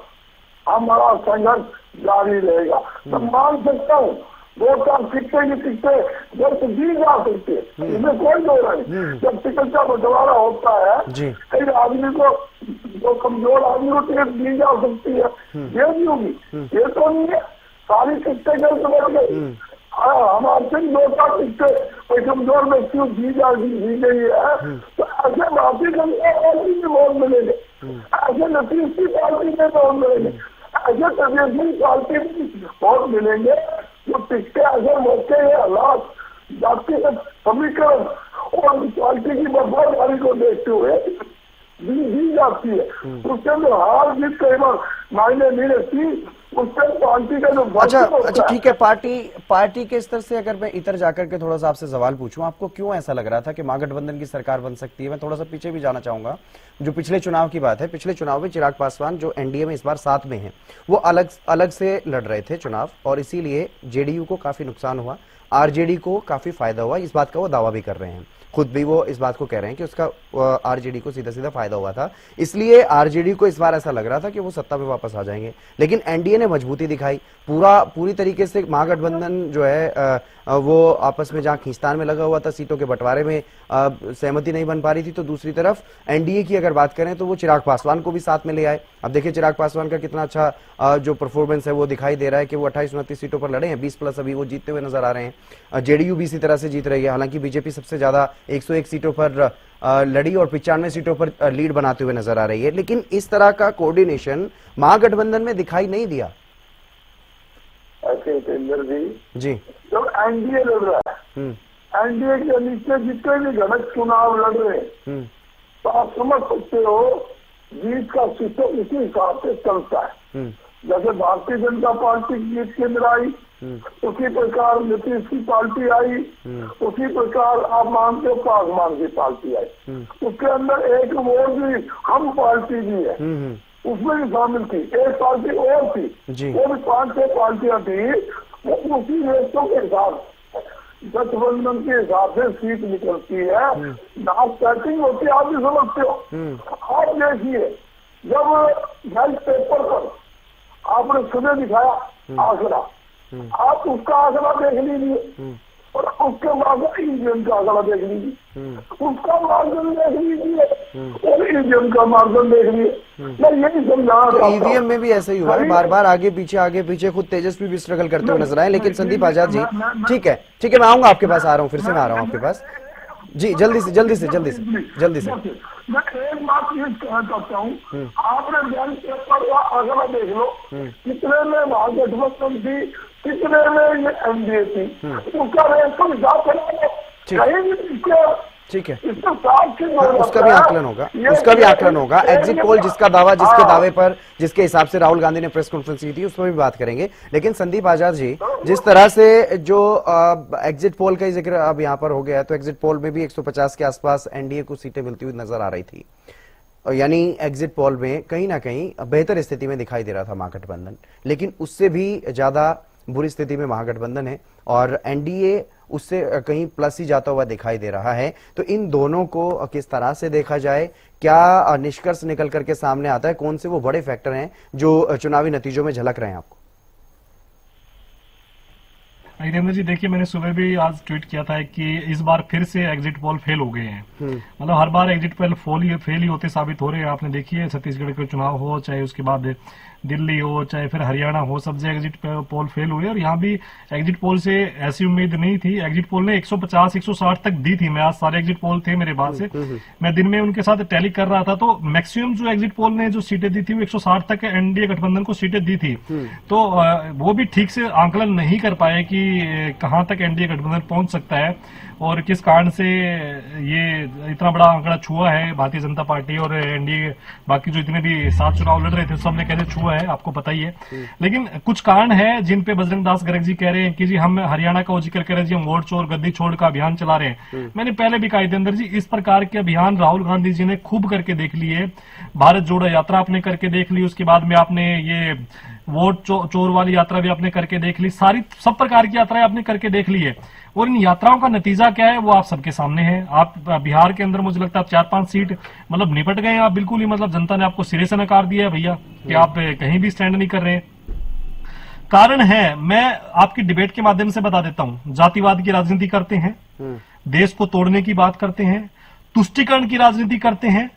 हमारा संघर्ष जारी रहेगा। मैं मान सकता हूँ वोट का टिकटे की टिकटे जब दी जा सकते, इसमें कोई दो नहीं। जब टिकट का बंटवारा होता है, कई आदमी को, जो कमजोर आदमी को टिकट दी जा सकती है, ये नहीं होगी, ये तो नहीं है। सारी टिकटें गलत बढ़ गई। हमारे दो चार टिकटें कोई कमजोर व्यक्ति को दी गई है, तो ऐसे भारतीय जनता पार्टी में वोट मिलेंगे, ऐसे नतीज की पार्टी में वोट मिलेंगे, ऐसे तेजस्वी पार्टी में वोट मिलेंगे। जो टिकटें ऐसे मौके हैं, हालात, जातिगत समीकरण और पार्टी की वफादारी को देखते हुए दी जाती है। उसके अंदर हार जीत कई बार मायने नहीं रहती, उससे पार्टी का जो अच्छा ठीक है। पार्टी के स्तर से अगर मैं इधर जाकर के थोड़ा सा आपसे सवाल पूछूं, आपको क्यों ऐसा लग रहा था कि महागठबंधन की सरकार बन सकती है? मैं थोड़ा सा पीछे भी जाना चाहूंगा। जो पिछले चुनाव की बात है, पिछले चुनाव में चिराग पासवान जो एनडीए में इस बार साथ में है, वो अलग से लड़ रहे थे चुनाव, और इसीलिए जेडीयू को काफी नुकसान हुआ, आरजेडी को काफी फायदा हुआ, इस बात का वो दावा भी कर रहे हैं। खुद भी वो इस बात को कह रहे हैं कि उसका आरजेडी को सीधा सीधा फायदा हुआ था, इसलिए आरजेडी को इस बार ऐसा लग रहा था कि वो सत्ता में वापस आ जाएंगे। लेकिन एनडीए ने मजबूती दिखाई, पूरी तरीके से महागठबंधन जो है वो आपस में जहां खींचतान में लगा हुआ था, सीटों के बंटवारे में सहमति नहीं बन पा रही थी, तो दूसरी तरफ एनडीए की अगर बात करें तो वो चिराग पासवान को भी साथ में ले आए। अब देखिए चिराग पासवान का कितना अच्छा जो परफॉर्मेंस है वो दिखाई दे रहा है कि वो 28-29 सीटों पर लड़े हैं, 20+ अभी वो जीतते हुए नजर आ रहे हैं। जेडीयू भी इसी तरह से जीत रही है, हालांकि बीजेपी सबसे ज्यादा 101 सीटों पर लड़ी और 95 सीटों पर लीड बनाते हुए नजर आ रही है। लेकिन इस तरह का कोऑर्डिनेशन महागठबंधन में दिखाई नहीं दिया। ऐसे केंद्र जी जब एनडीए लड़ रहा है, एनडीए के नीचे जितने भी घटक चुनाव लड़ रहे हैं, तो आप समझ सकते हो जीत का सिस्टम इसी हिसाब से चलता है। जैसे भारतीय जनता पार्टी जीत केंद्र आई, उसी प्रकार नीतीश की पार्टी आई, उसी प्रकार आप मानते हो पासवान की पार्टी आई, उसके अंदर एक वो भी हम पार्टी भी है, उसमें भी शामिल थी, एक पार्टी और थी, वो भी 5-6 पार्टियां थी। उसी रेशों के हिसाब गठबंधन के हिसाब से सीट निकलती है, आप सेटिंग होती है, आप भी समझते हो। आप देखिए जब हेल्थ पेपर पर आपने सुबह दिखाया आंकड़ा, आप उसका आंकड़ा देख लीजिए और उसके बाद ईवीएम का आंकड़ा देख लीजिए, उसका मार्जिन देख लीजिए और ईवीएम का मार्जिन देख लीजिए। मैं यही समझाना चाहता हूं। ईवीएम में भी ऐसे ही हुआ है, बार बार आगे पीछे खुद तेजस्वी भी स्ट्रगल करते हुए नजर आए। लेकिन संदीप आजाद जी, ठीक है मैं आऊंगा आपके पास, आ रहा हूँ, फिर से मैं आ रहा हूँ आपके पास जी, जल्दी से। मैं एक बात ये कहना चाहता हूँ, आपने बैंक पेपर का आंकड़ा देख लो, कितने में महागठबंधन थी, कितने में ये एनडीए थी, उसका रेशो हिसाब करा लो, कहीं भी ठीक है, इसके साथ उसका भी आकलन होगा। एग्जिट पोल जिसके दावे पर जिसके हिसाब से राहुल गांधी ने प्रेस कॉन्फ्रेंस की थी, उस पर भी बात करेंगे। लेकिन संदीप आजाद जी, जिस तरह से जो एग्जिट पोल का जिक्र अब यहाँ पर हो गया है, तो एग्जिट पोल में भी 150 के आसपास एनडीए को सीटें मिलती हुई नजर आ रही थी, यानी एग्जिट पोल में कहीं ना कहीं बेहतर स्थिति में दिखाई दे रहा था महागठबंधन, लेकिन उससे भी ज्यादा बुरी स्थिति में महागठबंधन है और एनडीए उससे कहीं प्लस ही जाता हुआ दिखाई दे रहा है। तो इन दोनों को किस तरह से देखा जाए, क्या निष्कर्ष निकल करके सामने आता है, कौन से वो बड़े फैक्टर हैं जो चुनावी नतीजों में झलक रहे हैं आपको? वीरेंद्र जी देखिए, मैंने सुबह भी आज ट्वीट किया था कि इस बार फिर से एग्जिट पोल फेल हो गए हैं। मतलब हर बार एग्जिट पोल फेल ही होते साबित हो रहे हैं। आपने देखिए छत्तीसगढ़ के चुनाव हो, चाहे उसके बाद दिल्ली हो, चाहे फिर हरियाणा हो, सब जगह एग्जिट पोल फेल हुए। और यहाँ भी एग्जिट पोल से ऐसी उम्मीद नहीं थी। एग्जिट पोल ने 150-160 तक दी थी। मैं आज सारे एग्जिट पोल थे मेरे पास से, मैं दिन में उनके साथ टैली कर रहा था, तो मैक्सिमम जो एग्जिट पोल ने जो सीटें दी थी वो 160 तक एनडीए गठबंधन को सीटें दी थी। तो वो भी ठीक से आंकलन नहीं कर पाए कि कहां तक एनडीए गठबंधन पहुंच सकता है और किस कारण से ये इतना बड़ा आंकड़ा छुआ है भारतीय जनता पार्टी और एनडीए। बाकी जो इतने भी 7 चुनाव लड़ रहे थे सबने कैसे छुआ है आपको पता ही है। लेकिन कुछ कारण है जिन पे बजरंग दास गर्ग जी कह रहे हैं कि जी हम हरियाणा का जिक्र कर रहे हैं, जी हम वोट चोर गद्दी छोड़ का अभियान चला रहे हैं। मैंने पहले भी कहा ईदेंद्र जी, इस प्रकार के अभियान राहुल गांधी जी ने खूब करके देख लिए। भारत जोड़ो यात्रा आपने करके देख ली, उसके बाद में आपने ये वोट चोर वाली यात्रा भी आपने करके देख ली, सब प्रकार की यात्राएं आपने करके देख ली है। और इन यात्राओं का नतीजा क्या है वो आप सबके सामने है। आप बिहार के अंदर मुझे लगता है 4-5 सीट मतलब निपट गए हैं आप बिल्कुल ही, मतलब जनता ने आपको सिरे से नकार दिया है भैया कि आप कहीं भी स्टैंड नहीं कर रहे हैं। कारण है, मैं आपकी डिबेट के माध्यम से बता देता हूं, जातिवाद की राजनीति करते हैं, देश को तोड़ने की बात करते हैं, तुष्टीकरण की राजनीति करते हैं,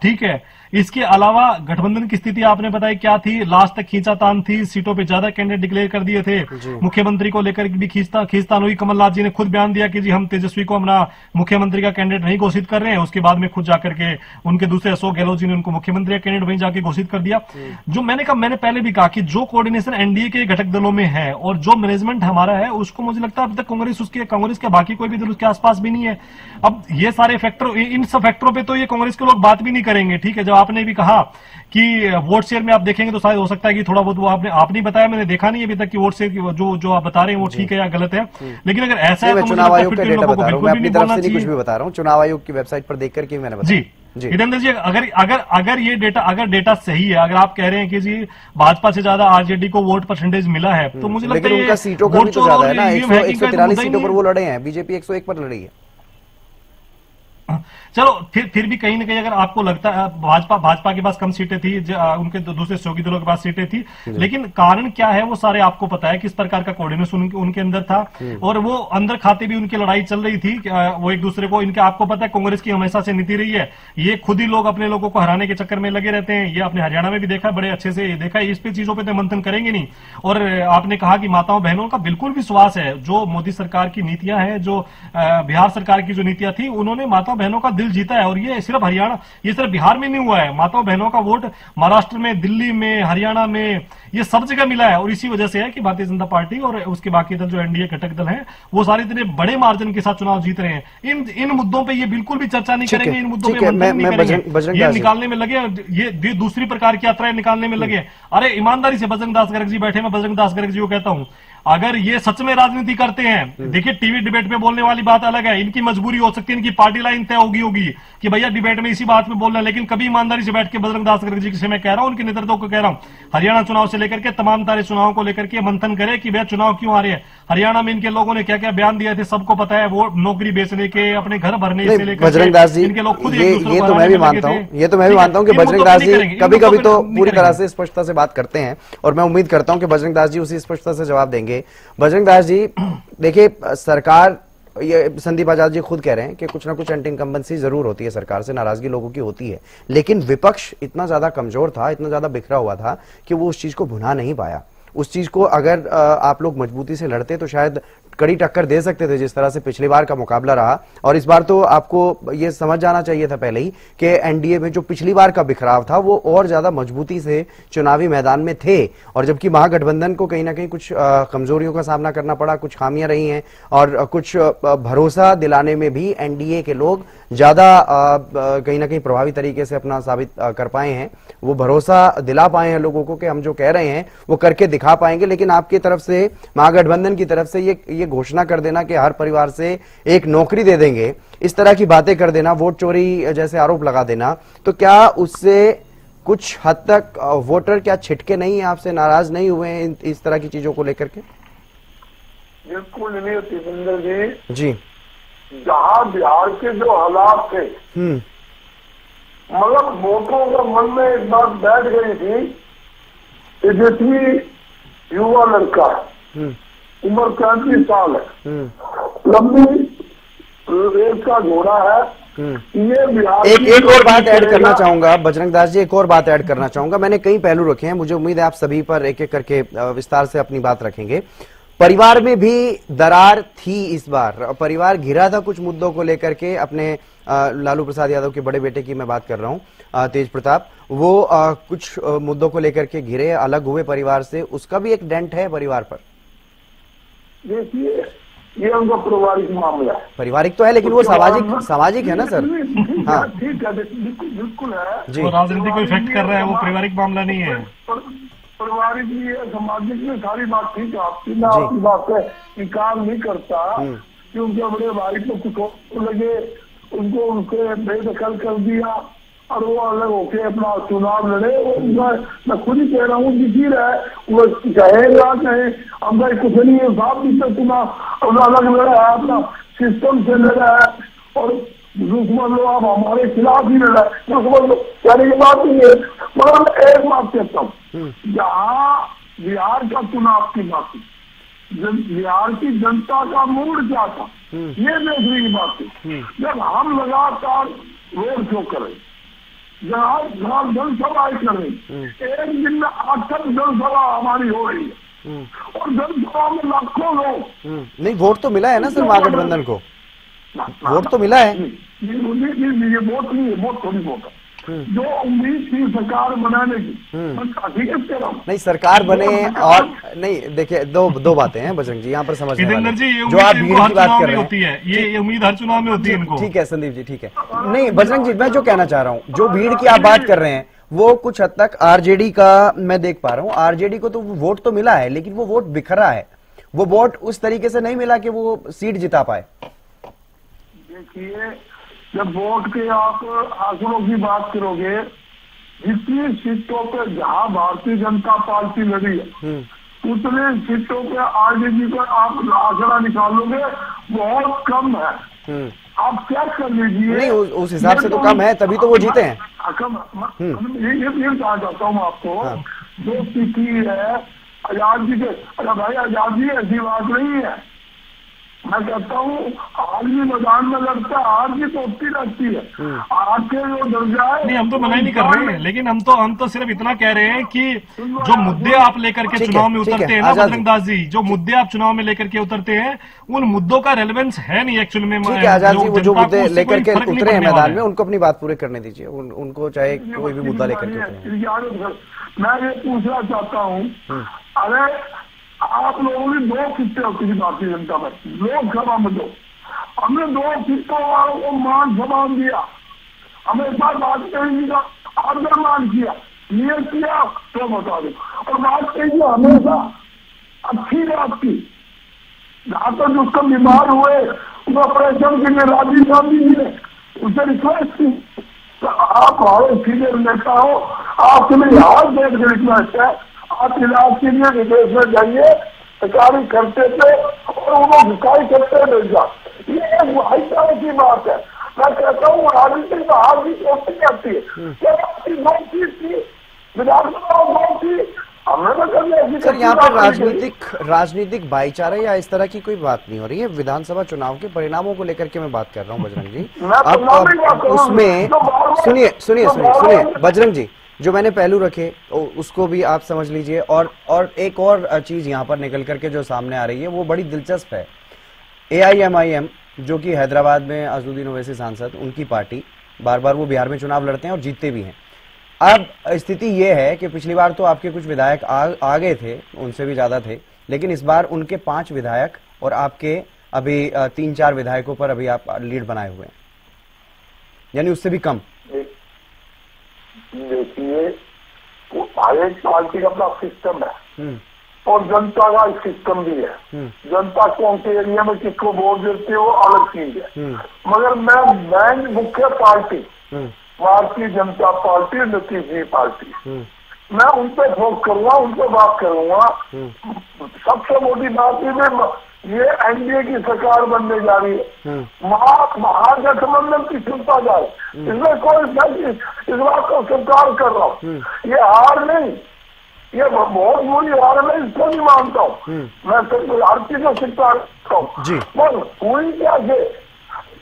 ठीक है। इसके अलावा गठबंधन की स्थिति आपने बताई क्या थी, लास्ट तक खींचातान थी, सीटों पे ज्यादा कैंडिडेट डिक्लेयर कर दिए थे, मुख्यमंत्री को लेकर भी खींचतान हुई। कमलनाथ जी ने खुद बयान दिया कि जी हम तेजस्वी को अपना मुख्यमंत्री का कैंडिडेट नहीं घोषित कर रहे हैं। उसके बाद में खुद जाकर के उनके दूसरे अशोक गहलोत जी ने उनको मुख्यमंत्री का कैंडिडेट वहीं जाके घोषित कर दिया। जो मैंने पहले भी कहा कि जो कोऑर्डिनेशन एनडीए के घटक दलों में है और जो मैनेजमेंट हमारा है, उसको मुझे लगता है अब तक कांग्रेस के बाकी कोई भी दल उसके आसपास भी नहीं है। अब ये सारे फैक्टर, इन सब फैक्टरों पे तो ये कांग्रेस के लोग बात भी नहीं करेंगे, ठीक है। जब आपने भी कहा कि वोट शेयर में आप देखेंगे तो शायद हो सकता है कि थोड़ा बहुत वो आपने बताया, मैंने देखा नहीं अभी तक कि वोट शेयर की जो आप बता रहे हैं वो ठीक है या गलत है। लेकिन अगर ऐसा है तो चुनाव आयोग का डेटा बता रहा हूं, मैं अपनी तरफ से नहीं कुछ भी बता रहा हूं, चुनाव आयोग की वेबसाइट पर देख करके मैंने बताया। जी वीरेंद्र जी, अगर ये डेटा सही है, अगर आप कह रहे हैं कि जी भाजपा से ज्यादा आरजेडी को वोट परसेंटेज मिला है, तो मुझे लगता है उनका सीटों का भी तो ज्यादा है ना, 143 सीटों पर वो लड़े हैं, बीजेपी 101 पर लड़ी है। चलो फिर भी कहीं ना कहीं अगर आपको लगता है भाजपा के पास कम सीटें थी, उनके दूसरे सहयोगी दलों के पास सीटें थी, लेकिन कारण क्या है वो सारे आपको पता है, किस प्रकार का कोऑर्डिनेशन उनके अंदर था, और वो अंदर खाते भी उनकी लड़ाई चल रही थी, वो एक दूसरे को, इनके आपको पता है कांग्रेस की हमेशा से नीति रही है, ये खुद ही लोग अपने लोगों को हराने के चक्कर में लगे रहते हैं। ये अपने हरियाणा में भी देखा, बड़े अच्छे से देखा, इस पे चीजों पे तो मंथन करेंगे नहीं। और आपने कहा कि माताओं बहनों का बिल्कुल विश्वास है, जो मोदी सरकार की नीतियां हैं, जो बिहार सरकार की जो नीतियां थी, उन्होंने माताओं बहनों का दिल जीता है। और ये सिर्फ हरियाणा, ये सिर्फ बिहार में नहीं हुआ है, माताओं बहनों का वोट महाराष्ट्र में, दिल्ली में, हरियाणा में, ये सब जगह मिला है। और इसी वजह से है कि भारतीय जनता पार्टी और उसके बाकी दल जो एनडीए घटक दल हैं, वो सारे इतने बड़े मार्जिन के साथ चुनाव जीत रहे हैं। इन मुद्दों पे ये बिल्कुल भी चर्चा नहीं करेंगे, इन मुद्दों पे मंथन नहीं करेंगे, ये निकालने में लगे, ये दूसरी प्रकार की यात्राएं निकालने में लगे। अरे ईमानदारी से बजरंग दास गर्ग जी बैठे, मैं बजरंग दास गर्ग जी को कहता हूं, अगर ये सच में राजनीति करते हैं, देखिए टीवी डिबेट पे बोलने वाली बात अलग है, इनकी मजबूरी हो सकती है, इनकी पार्टी लाइन तय होगी कि भैया डिबेट में इसी बात में बोलना है, लेकिन कभी ईमानदारी से बैठ के बजरंग दास गर्ग जी से मैं कह रहा हूं, उनके नेतृत्व को कह रहा हूं, हरियाणा चुनाव से लेकर के तमाम सारे चुनाव को लेकर के मंथन करे कि भैया चुनाव क्यों आ रहे हैं, हरियाणा में इनके लोगों ने क्या क्या बयान दिए थे, सबको पता है, वो नौकरी बेचने के, अपने घर भरने से लेकर बजरंग दास जी, इनके लोग खुद ये तो मैं भी मानता हूं, ये तो मैं भी मानता हूं कि बजरंग दास जी कभी कभी तो पूरी तरह से स्पष्टता से बात करते हैं, और मैं उम्मीद करता हूं कि बजरंग दास जी उसी स्पष्टता से जवाब देंगे। बजरंग दास जी देखिए, सरकार, ये संदीप आजाद जी खुद कह रहे हैं कि कुछ ना कुछ एंटी इनकम्बेंसी जरूर होती है, सरकार से नाराजगी लोगों की होती है, लेकिन विपक्ष इतना ज्यादा कमजोर था, इतना ज्यादा बिखरा हुआ था कि वो उस चीज को भुना नहीं पाया। उस चीज को अगर आप लोग मजबूती से लड़ते तो शायद कड़ी टक्कर दे सकते थे, जिस तरह से पिछली बार का मुकाबला रहा। और इस बार तो आपको ये समझ जाना चाहिए था पहले ही कि एनडीए में जो पिछली बार का बिखराव था वो और ज्यादा मजबूती से चुनावी मैदान में थे, और जबकि महागठबंधन को कहीं ना कहीं कुछ कमजोरियों का सामना करना पड़ा, कुछ खामियां रही हैं, और कुछ भरोसा दिलाने में भी एनडीए के लोग ज्यादा कहीं ना कहीं प्रभावी तरीके से अपना साबित कर पाए हैं, वो भरोसा दिला पाए हैं लोगों को कि हम जो कह रहे हैं वो करके दिखा पाएंगे। लेकिन आपकी तरफ से, महागठबंधन की तरफ से ये घोषणा कर देना कि हर परिवार से एक नौकरी दे देंगे, इस तरह की बातें कर देना, वोट चोरी जैसे आरोप लगा देना, तो क्या उससे कुछ हद तक वोटर क्या छिटके नहीं है, आपसे नाराज नहीं हुए हैं इस तरह की चीजों को लेकर के? बिल्कुल नहीं होती सुंदर जी। जहाँ बिहार के जो हालात थे, मतलब वोटरों का मन में एक बात बैठ गई थी कि जितनी युवा लड़का उम्र 35 साल है, लंबी रेस का घोड़ा है, ये बिहार। एक और बात ऐड करना चाहूंगा बजरंग दास जी, एक और बात ऐड करना चाहूंगा। मैंने कई पहलू रखे हैं, मुझे उम्मीद है आप सभी पर एक एक करके विस्तार से अपनी बात रखेंगे। परिवार में भी दरार थी इस बार, परिवार घिरा था कुछ मुद्दों को लेकर के, अपने लालू प्रसाद यादव के बड़े बेटे की मैं बात कर रहा हूं, तेज प्रताप, वो कुछ मुद्दों को लेकर के घिरे, अलग हुए परिवार से, उसका भी एक डेंट है परिवार पर। देखिए, ये उनका पारिवारिक मामला है, पारिवारिक तो है, लेकिन वो सामाजिक है ना सर। हाँ ठीक है, बिल्कुल है जी, राजनीति को इफेक्ट कर रहा है, वो पारिवारिक मामला नहीं है, पारिवारिक भी है, सामाजिक में सारी बात ठीक है आपकी, मैं आपकी बात से इनकार नहीं करता कि उनके बड़े भाई को कुछ और लगे, उनको उनके बेदखल कर दिया और वो अलग होके अपना चुनाव लड़े। मैं खुद ही कह रहा हूँ, जिसी रहे वो कहेगा कहे, हम भाई कुछ नहीं है साहब, जिससे चुनाव अलग लड़ा है, अपना सिस्टम से लड़ा है, और दुश्मन लोग आप हमारे खिलाफ ही लड़ा है, दुश्मन लोग कहने की बात नहीं है। मगर एक बात कहता हूँ, जहाँ बिहार का चुनाव की बात, बिहार की जनता का मूड क्या था, ये देखने की बात है। जब हम लगातार रोड शो करें, जहाँ जनसभाएं करें, एक दिन में 8 जनसभा हमारी हो रही है, और जनसभा में लाखों लोग। नहीं, वोट तो मिला है ना सर महागठबंधन को, वोट तो मिला है। ये वोट नहीं है, वोट थोड़ी वोट है, जो उम्मीद थी सरकार बनाने की, हकीकत कह रहा हूँ। नहीं, सरकार बने और नहीं, देखिए दो बातें हैं बजरंग जी यहाँ पर समझने वाले, जो आप भीड़ की बात कर रहे हैं, ये उम्मीद हर चुनाव में होती है इनको। ठीक है संदीप जी, ठीक है। नहीं बजरंग जी, मैं जो कहना चाह रहा हूँ, जो भीड़ की आप बात कर रहे हैं, वो कुछ हद तक आरजेडी का मैं देख पा रहा हूँ, आरजेडी को तो वोट तो मिला है, लेकिन वो वोट बिखरा है, वो वोट उस तरीके से नहीं मिला कि वो सीट जिता पाए। देखिए, जब वोट के आप आंकड़ों की बात करोगे, जितनी सीटों पर जहां भारतीय जनता पार्टी लड़ी है, उतने सीटों पे आरजेडी पर आप आंकड़ा निकालोगे बहुत कम है। आप क्या कर लीजिए, नहीं, उस हिसाब से तो कम है, तभी तो वो जीते हैं। कम ये कहा चाहता हूँ आपको, जो स्थिति है आजादी के, अरे भाई आजादी ऐसी बात नहीं है। मैं कहता हूँ आदमी मैदान में लड़ता है, हार की होती रहती है, आपके जो दर्जा है। नहीं, हम तो मना ही नहीं कर रहे हैं, लेकिन हम तो सिर्फ इतना कह रहे हैं कि जो मुद्दे आप लेकर के चुनाव में उतरते हैं ना बजरंग दास जी, जो मुद्दे आप चुनाव में लेकर के उतरते हैं, उन मुद्दों का रेलेवेंस है नहीं एक्चुअल में। ठीक है आजाद जी, वो जो मुद्दे लेकर के उतरे हैं मैदान में, उनको अपनी बात पूरी करने दीजिए। उनको चाहे कोई भी मुद्दा लेकर के उतरे। मैं ये पूछना चाहता हूँ, अरे आप लोगों ने 2 सीटें होती थी भारतीय जनता पार्टी लोकसभा में, हमने 2 सीटों वालों को मान सम्मान दिया, हमें एक बार वाजपेयी जी का आदर मान किया, ये किया तो बता दो। और वाजपेयी जी हमेशा अच्छी बात की, जहां तक उसको बीमार हुए उनको ऑपरेशन के लिए राजीव गांधी जी ने उनसे रिक्वेस्ट की, तो आप हमारे सीनियर नेता हो, आपके लिए हाथ देख के रिक्वेस्ट है, आप इलाज के लिए विदेश में जाइए, सरकारी करते थे और उन्होंने भिखाई करते भेजा। ये एक भाईचारे की बात है। मैं कहता हूँ राजनीतिक में हार भी होती जाती है। क्या 2 सीट थी विधानसभा, 2 थी, हमने तो कभी सर यहाँ पर राजनीतिक भाईचारा या इस तरह की कोई बात नहीं हो रही है। विधानसभा चुनाव के परिणामों को लेकर के मैं बात कर रहा हूँ बजरंग जी। अब उसमें सुनिए बजरंग जी, जो मैंने पहलू रखे उसको भी आप समझ लीजिए। और एक और चीज यहाँ पर निकल करके जो सामने आ रही है वो बड़ी दिलचस्प है। AIMIM जो कि हैदराबाद में अजदुद्दीन ओवैसी सांसद, उनकी पार्टी, बार बार वो बिहार में चुनाव लड़ते हैं और जीतते भी हैं। अब स्थिति ये है कि पिछली बार तो आपके कुछ विधायक आ गए थे, उनसे भी ज्यादा थे, लेकिन इस बार उनके 5 विधायक और आपके अभी 3-4 विधायकों पर अभी आप लीड बनाए हुए हैं, यानी उससे भी कम। देखिए, हर एक पार्टी का अपना सिस्टम है और जनता का एक सिस्टम भी है। जनता कौन से एरिया में किसको वोट देती है वो अलग चीज है, मगर मैं मुख्य party Bharatiya Janata party, Nitish ji party, मैं उन पर फोकस करूंगा, उनसे बात करूंगा। सबसे मोटी बात ये NDA की सरकार बनने जा रही है, महागठबंधन की क्षमता जाए, इसमें कोई इस बात को स्वीकार कर रहा हूँ। ये हार नहीं, ये बहुत बुरी हार, मैं इसको नहीं मानता हूँ, मैं हर चीज को स्वीकार करता हूँ। पर हुई क्या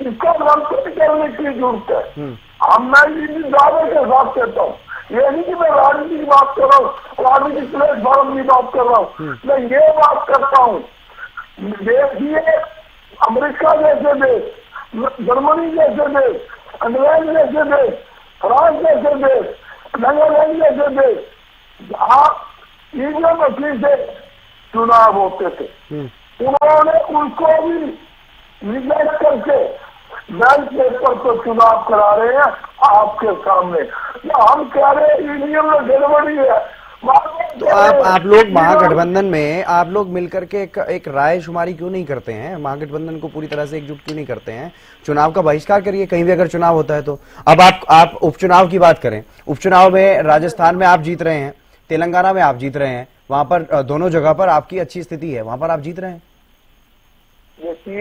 इसका रंग करने की जरूरत है। अब मैं इन दावे के साथ कहता हूँ, ये नहीं कि मैं राजनीति की बात कर रहा हूँ, राजनीतिक प्लेटफॉर्म की बात कर रहा हूँ, मैं ये बात करता हूँ। देखिए, अमेरिका जैसे देश, जर्मनी जैसे देश, इंग्लैंड जैसे देश, फ्रांस जैसे देश, नेदरलैंड जैसे देश, जहाँ ईवीएम मशीन से चुनाव होते थे, उन्होंने उनको भी निगलेक्ट करके बैलेट पेपर पर चुनाव करा रहे हैं आपके सामने। हम कह रहे हैं ईवीएम में गड़बड़ी है। तो आप लोग महागठबंधन में आप लोग मिलकर के एक राय शुमारी क्यों नहीं करते हैं? महागठबंधन को पूरी तरह से एकजुट क्यों नहीं करते हैं? चुनाव का बहिष्कार करिए कहीं भी अगर चुनाव होता है तो। अब आप उपचुनाव की बात करें, उपचुनाव में राजस्थान में आप जीत रहे हैं, तेलंगाना में आप जीत रहे हैं, वहां पर दोनों जगह पर आपकी अच्छी स्थिति है, वहां पर आप जीत रहे हैं।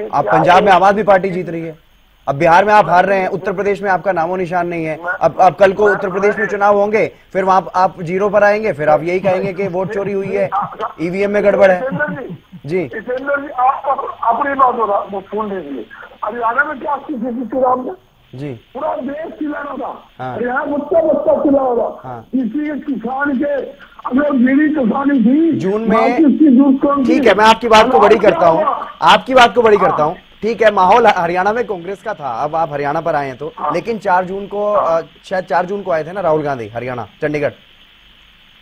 आप पंजाब में आम आदमी पार्टी जीत रही है, अब बिहार में आप हार रहे हैं, उत्तर प्रदेश में आपका नामो निशान नहीं है। अब कल को उत्तर प्रदेश में चुनाव होंगे, फिर वहां आप 0 पर आएंगे, फिर आप यही कहेंगे कि वोट चोरी हुई है, ईवीएम में गड़बड़ है। जी आप अपनी बात हो रहा सुन लीजिए। हरियाणा में क्या चुनाव में जी पूरा देश चिल्ला रहा था, यहाँ बच्चा चिल्ला रहा था, किसी किसान के अगर मेरी किसानी थी जून में। ठीक है, मैं आपकी बात को बड़ी करता हूँ, ठीक है। माहौल हरियाणा में कांग्रेस का था, अब आप हरियाणा पर आए हैं तो, लेकिन 4 जून को शायद 4 जून को आए थे ना राहुल गांधी हरियाणा, चंडीगढ़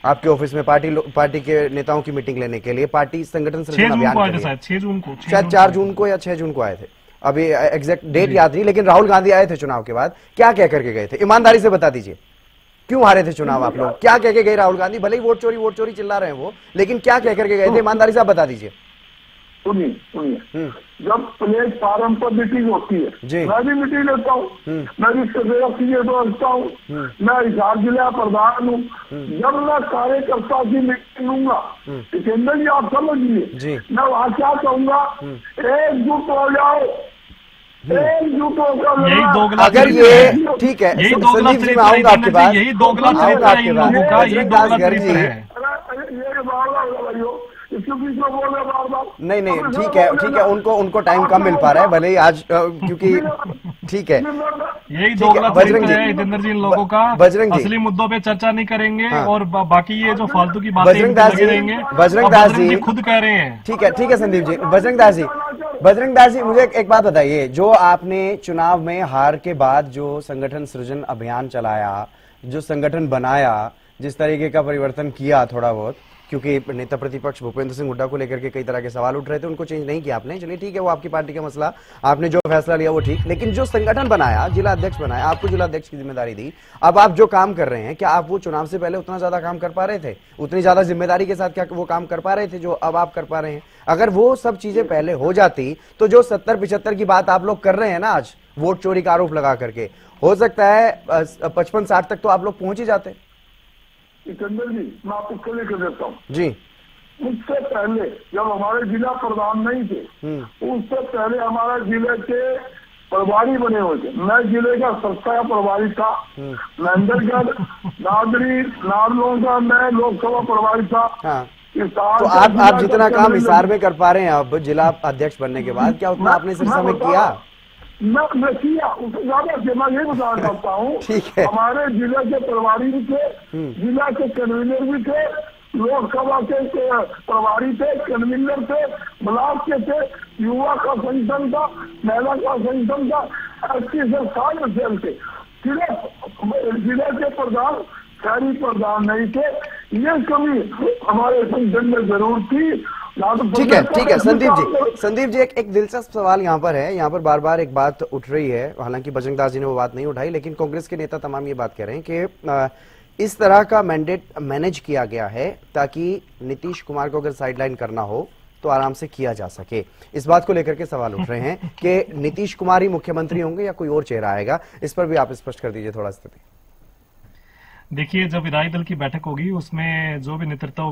आपके ऑफिस में पार्टी के नेताओं की मीटिंग लेने के लिए, पार्टी संगठन सृजन अभियान के लिए। शायद 4 जून को या 6 जून को आए थे, अभी एग्जैक्ट डेट याद नहीं, लेकिन राहुल गांधी आए थे चुनाव के बाद। क्या कह करके गए थे? ईमानदारी से बता दीजिए, क्यों हारे थे चुनाव आप लोग? क्या कह के गए राहुल गांधी? भले ही वोट चोरी चिल्ला रहे हैं वो, लेकिन क्या कह करके गए थे? ईमानदारी से आप बता दीजिए। सुनिए जब प्लेटफार्म पर मीटिंग होती जी। है, मैं भी मीटिंग लेता हूँ, मैं भी सीनियर समझता हूँ, मैं हिसार जिला प्रधान हूँ। जब मैं कार्यकर्ता की मीटिंग लूंगा, जितेंद्र जी आप समझिए, मैं वहाँ क्या कहूंगा, एकजुट हो जाओ, एकजुट होकर यही दोगला अगर ये ठीक है यही दोगला संदीप जी, मैं चरित्र है आऊंगा आपके पास, यही दोगला चरित्र है इन लोगों का, यही बजरंग दास दोगला गर्ग चरित्र जी, है। ये बार-बार भाइयों, इसके बीच में बोल रहे बार-बार। नहीं नहीं ठीक है, उनको टाइम कम मिल पा रहा है, भले ही आज क्योंकि ठीक है, यही है, दोगला बजरंग चरित्र जी, है हितेंद्र जी इन लोगों का। बजरंग जी, असली मुद्दों पे चर्चा नहीं करेंगे हाँ। और बाकी ये जो फालतू की बातें बजरंग इन पे दास लगे जी, रहेंगे। बजरंग अब दास बजरंग जी खुद कह रहे हैं। ठीक है संदीप जी, बजरंग दास जी मुझे एक बात बताइए, जो आपने चुनाव में हार के बाद जो संगठन सृजन अभियान चलाया, जो संगठन बनाया, जिस तरीके का परिवर्तन किया थोड़ा बहुत, क्योंकि नेता प्रतिपक्ष भूपेंद्र सिंह हुड्डा को लेकर के कई तरह के सवाल उठ रहे थे, उनको चेंज नहीं किया आपने, चलिए ठीक है, वो आपकी पार्टी का मसला, आपने जो फैसला लिया वो ठीक, लेकिन जो संगठन बनाया, जिला अध्यक्ष बनाया, आपको जिला अध्यक्ष की जिम्मेदारी दी, अब आप जो काम कर रहे हैं, क्या आप वो चुनाव से पहले उतना ज्यादा काम कर पा रहे थे, उतनी ज्यादा जिम्मेदारी के साथ क्या वो काम कर पा रहे थे जो अब आप कर पा रहे हैं? अगर वो सब चीजें पहले हो जाती तो जो 70-75 की बात आप लोग कर रहे हैं ना आज, वोट चोरी का आरोप लगा करके, हो सकता है 55-60 तक तो आप लोग पहुंच ही जाते। सिकंदर जी, मैं आपको क्लियर कर देता हूँ जी। उससे पहले जब हमारे जिला प्रधान नहीं थे, उससे पहले हमारे जिले के प्रभारी बने हुए थे। मैं जिले का सस्ता प्रभारी था, महेंद्रगढ़, नादरी, नारलों का मैं लोकसभा प्रभारी था। हाँ। तो आप जितना काम हिसार में कर पा रहे हैं अब जिला अध्यक्ष बनने के बाद, क्या उतना आपने सिरसा में किया? मैं किया, उससे ज्यादा मैं ये बताना चाहता हूँ, ठीक है। हमारे जिले के प्रभारी भी थे, जिला के कन्वीनर भी थे, लोकसभा के प्रभारी थे, कन्वीनर थे, ब्लॉक के थे, युवा का संगठन था, महिला का संगठन था, एसटी से सारे सेल थे। जिले के प्रधान शहरी प्रधान नहीं थे, ये कमी हमारे संगठन में जरूर थी। ठीक है संदीप जी एक दिलचस्प सवाल यहाँ पर है, यहाँ पर बार बार एक बात उठ रही है, हालांकि बजरंग दास जी ने वो बात नहीं उठाई, लेकिन कांग्रेस के नेता तमाम ये बात कह रहे हैं कि इस तरह का मैंडेट मैनेज किया गया है ताकि नीतीश कुमार को अगर साइडलाइन करना हो तो आराम से किया जा सके। इस बात को लेकर के सवाल उठ रहे हैं कि नीतीश कुमार ही मुख्यमंत्री होंगे या कोई और चेहरा आएगा, इस पर भी आप स्पष्ट कर दीजिए थोड़ा स्थिति। देखिए, जब विधायक दल की बैठक होगी उसमें जो भी नेतृत्व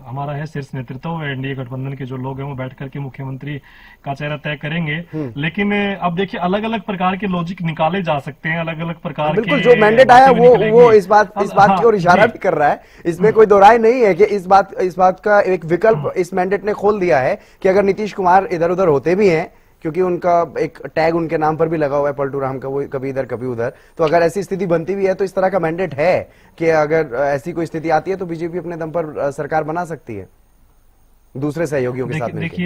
हमारा है, शीर्ष नेतृत्व एनडीए गठबंधन के जो लोग हैं वो बैठ करके मुख्यमंत्री का चेहरा तय करेंगे। लेकिन अब देखिए अलग अलग प्रकार के लॉजिक निकाले जा सकते हैं, अलग अलग प्रकार के बिल्कुल जो मैंडेट आया वो इस बात की ओर इशारा भी कर रहा है, इसमें कोई दो राय नहीं है कि इस बात का एक विकल्प इस मैंडेट ने खोल दिया है कि अगर नीतीश कुमार इधर उधर होते भी हैं, क्योंकि उनका एक टैग उनके नाम पर भी लगा हुआ है पलटू राम का, वो कभी इधर कभी उधर, तो अगर ऐसी स्थिति बनती भी है तो इस तरह का मैंडेट है कि अगर ऐसी कोई स्थिति आती है तो बीजेपी अपने दम पर सरकार बना सकती है दूसरे सहयोगियों के साथ मिलकर।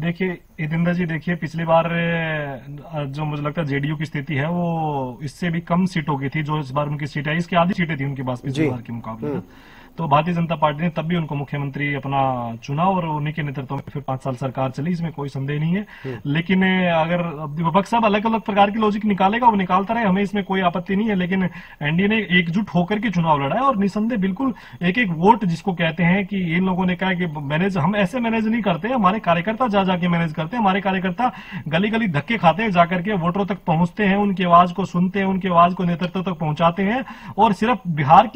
देखिए हितेंद्र जी, देखिए पिछली बार जो मुझे लगता है जेडीयू की स्थिति है वो इससे भी कम सीटों की थी, जो इस बार उनकी सीटें आई, इसकी आधी सीटें थी उनके पास पिछली बार के मुकाबले में। तो भारतीय जनता पार्टी ने तब भी उनको मुख्यमंत्री अपना चुना और उन्हीं के नेतृत्व में फिर 5 साल सरकार चली, इसमें कोई संदेह नहीं है। लेकिन अगर विपक्ष सब अलग अलग प्रकार की लॉजिक निकालेगा वो निकालता रहे, हमें इसमें कोई आपत्ति नहीं है, लेकिन एनडीए ने एकजुट होकर के चुनाव लड़ा है और निसंदेह बिल्कुल एक एक वोट जिसको कहते हैं कि इन लोगों ने कहा कि मैनेज, हम ऐसे मैनेज नहीं करते, हमारे कार्यकर्ता जा जाके मैनेज करते हैं, हमारे कार्यकर्ता गली गली धक्के खाते हैं, जाकर के वोटरों तक पहुंचते हैं, उनकी आवाज को सुनते हैं, उनकी आवाज को नेतृत्व तक पहुंचाते हैं। और सिर्फ बिहार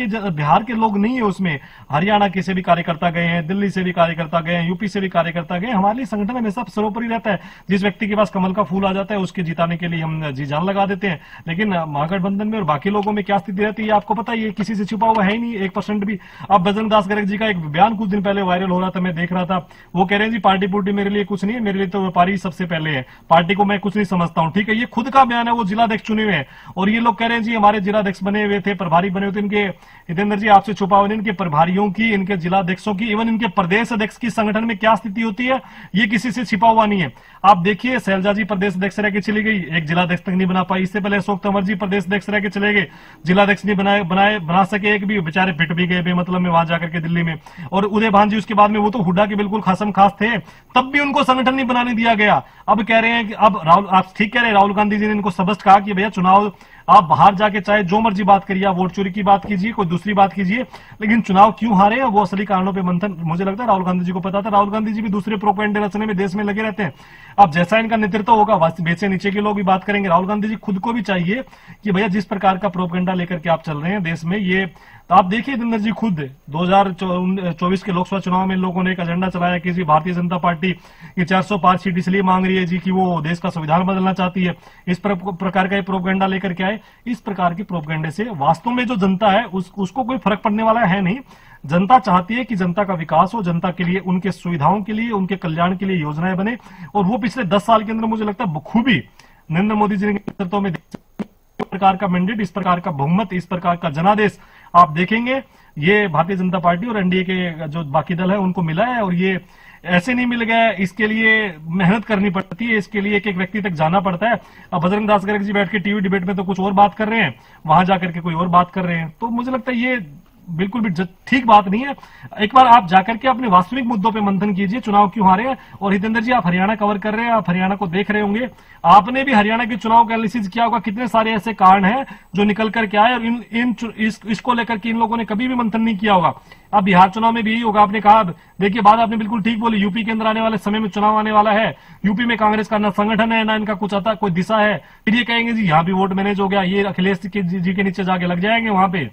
के लोग नहीं है उसमें, हरियाणा के से भी कार्यकर्ता गए हैं, दिल्ली से भी कार्यकर्ता गए हैं, यूपी से भी कार्यकर्ता गए। हमारे लिए संगठन हमेशा सर्वोपरि रहता है, जिस व्यक्ति के पास कमल का फूल आ जाता है उसके जिताने के लिए हम जी जान लगा देते हैं। लेकिन महागठबंधन में और बाकी लोगों में क्या स्थिति रहती है आपको पता है, किसी से छुपा हुआ है ही नहीं 1% भी। अब बजरंग दास गर्ग जी का एक बयान कुछ दिन पहले वायरल हो रहा था, मैं देख रहा था, वो कह रहे हैं जी पार्टी पुर्टी मेरे लिए कुछ नहीं है, मेरे लिए तो व्यापारी सबसे पहले है, पार्टी को मैं कुछ नहीं समझता हूं। ठीक है, ये खुद का बयान है, वो जिलाध्यक्ष चुने हुए हैं और ये लोग कह रहे हैं जी हमारे जिलाध्यक्ष बने हुए थे, प्रभारी बने हुए थे। इनके हितेंद्र जी आपसे छुपा हुआ, इनके प्रभारियों की, इनके जिलाध्यक्षों की, इवन इनके प्रदेश अध्यक्ष की संगठन में क्या स्थिति होती है ये किसी से छिपा हुआ नहीं है। आप देखिए शैलजा जी प्रदेश अध्यक्ष रह के चली गई, एक जिलाध्यक्ष तक नहीं बना पाई। इससे पहले अशोक तंवर जी प्रदेश अध्यक्ष रह के चले गए, जिलाध्यक्ष नहीं बना सके एक भी, बेचारे पिट भी गए बेमतलब में वहां जाकर के दिल्ली में। और उदय भान जी उसके बाद में, वो तो हुड्डा के बिल्कुल खासम खास थे, तब भी उनको संगठन नहीं बनाने दिया गया। अब कह रहे हैं कि अब राहुल, आप ठीक कह रहे हैं, राहुल गांधी जी ने इनको स्पष्ट कहा कि भैया चुनाव आप बाहर जाके चाहे जो मर्जी बात करिए, आप वोट चोरी की बात कीजिए, कोई दूसरी बात कीजिए, लेकिन चुनाव क्यों हारे हैं वो असली कारणों पे मंथन मुझे लगता है राहुल गांधी जी को पता था। राहुल गांधी जी भी दूसरे प्रोपेगेंडे रचने में देश में लगे रहते हैं। अब जैसा इनका नेतृत्व होगा वैसे नीचे के लोग भी बात करेंगे। राहुल गांधी जी खुद को भी चाहिए कि भैया जिस प्रकार का प्रोपेगेंडा लेकर के आप चल रहे हैं देश में, ये तो आप देखिए जितेंद्र जी खुद 2024 के लोकसभा चुनाव में इन लोगों ने एक एजेंडा चलाया कि जी भारतीय जनता पार्टी ये 400 पार सीट इसलिए मांग रही है जी कि वो देश का संविधान बदलना चाहती है। इस प्रकार का ये प्रोपेगेंडा लेकर के आए। इस प्रकार के प्रोपेगेंडे से वास्तव में जो जनता है उसको कोई फर्क पड़ने वाला है नहीं। जनता चाहती है कि जनता का विकास हो, जनता के लिए, उनके सुविधाओं के लिए, उनके कल्याण के लिए योजनाएं बने। और वो पिछले 10 साल के अंदर मुझे लगता है बखूबी नरेंद्र मोदी जी के नेतृत्व में इस प्रकार का मैंडेट, इस प्रकार का बहुमत, इस प्रकार का जनादेश आप देखेंगे ये भारतीय जनता पार्टी और एनडीए के जो बाकी दल है उनको मिला है। और ये ऐसे नहीं मिल गया, इसके लिए मेहनत करनी पड़ती है, इसके लिए एक एक व्यक्ति तक जाना पड़ता है। अब बजरंग दास गर्ग जी बैठ के टीवी डिबेट में तो कुछ और बात कर रहे हैं, वहां जाकर के कोई और बात कर रहे हैं। तो मुझे लगता है ये बिल्कुल भी ठीक बात नहीं है। एक बार आप जाकर के अपने वास्तविक मुद्दों पे मंथन कीजिए, चुनाव क्यों हारे हैं। और हितेंद्र जी आप हरियाणा कवर कर रहे हैं, आप हरियाणा को देख रहे होंगे, आपने भी हरियाणा के चुनाव का एनालिसिस किया होगा। कितने सारे ऐसे कारण हैं जो निकल करके आए और इसको लेकर के इन लोगों ने कभी भी मंथन नहीं किया होगा। अब बिहार चुनाव में भी यही होगा। आपने कहा, देखिए बात आपने बिल्कुल ठीक बोली, यूपी के अंदर आने वाले समय में चुनाव आने वाला है, यूपी में कांग्रेस का ना संगठन है ना इनका कुछ आता कोई दिशा है। फिर ये कहेंगे जी यहाँ भी वोट मैनेज हो गया, ये अखिलेश जी के नीचे जाके लग जाएंगे, वहां पे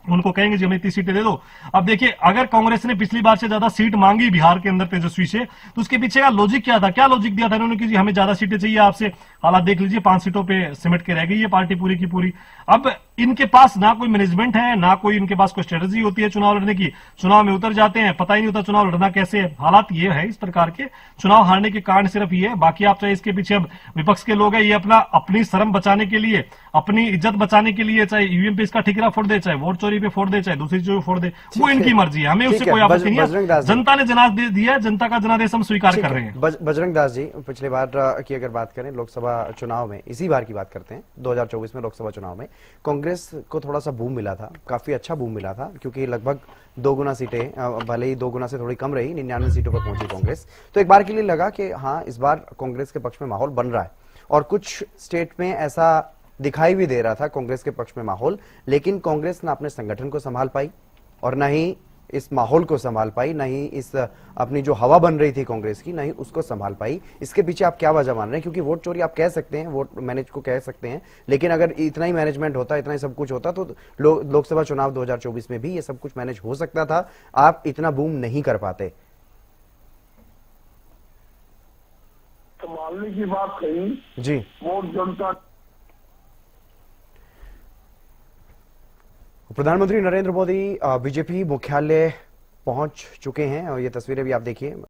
उनको कहेंगे जी हमें इतनी सीटें दे दो। अब देखिए अगर कांग्रेस ने पिछली बार से ज्यादा सीट मांगी बिहार के अंदर तेजस्वी से, तो उसके पीछे का लॉजिक क्या था, क्या लॉजिक दिया था इन्होंने कि जी हमें ज्यादा सीटें चाहिए आपसे। हालात देख लीजिए 5 सीटों पे सिमट के रह गई ये पार्टी पूरी की पूरी। अब इनके पास ना कोई मैनेजमेंट है, ना कोई इनके पास कोई स्ट्रेटजी होती है चुनाव लड़ने की। चुनाव में उतर जाते हैं, पता ही नहीं होता चुनाव लड़ना कैसे है। हालात ये है इस प्रकार के, चुनाव हारने के कारण सिर्फ ये है। बाकी आप चाहे इसके पीछे अब विपक्ष के लोग हैं, ये अपनी शर्म बचाने के लिए, अपनी इज्जत बचाने के लिए चाहे ईवीएम पे इसका ठिकरा फोड़ दे, चाहे वोट चोरी पे फोड़ दे, चाहे दूसरी चोरी फोड़ दे, वो इनकी मर्जी है, हमें उससे कोई आपत्ति नहीं है। जनता ने जनादेश दिया है, जनता का जनादेश हम स्वीकार कर रहे हैं। बजरंग दास जी, पिछले बार की अगर बात करें लोकसभा चुनाव में, इसी बार की बात करते हैं 2024 में लोकसभा चुनाव में कांग्रेस को थोड़ा सा बूम मिला था, काफी अच्छा बूम मिला था, क्योंकि लगभग 2 गुना सीटें, भले ही 2 गुना से थोड़ी कम रही, 99 सीटों पर पहुंची कांग्रेस। तो एक बार के लिए लगा कि हाँ इस बार कांग्रेस के पक्ष में माहौल बन रहा है, और कुछ स्टेट में ऐसा दिखाई भी दे रहा था कांग्रेस के पक्ष में माहौल। लेकिन कांग्रेस ना अपने संगठन को संभाल पाई और ना ही इस माहौल को संभाल पाई, ना ही इस अपनी जो हवा बन रही थी कांग्रेस की, ना ही उसको संभाल पाई। इसके पीछे आप क्या वजह मान रहे हैं? क्योंकि वोट चोरी आप कह सकते हैं, वोट मैनेज को कह सकते हैं, लेकिन अगर इतना ही मैनेजमेंट होता, इतना ही सब कुछ होता, तो लोकसभा चुनाव 2024 में भी ये सब कुछ मैनेज हो सकता था, आप इतना बूम नहीं कर पाते। संभालने की बात कही जी, वोट जनता। प्रधानमंत्री नरेंद्र मोदी बीजेपी मुख्यालय पहुंच चुके हैं और ये तस्वीरें भी आप देखिए,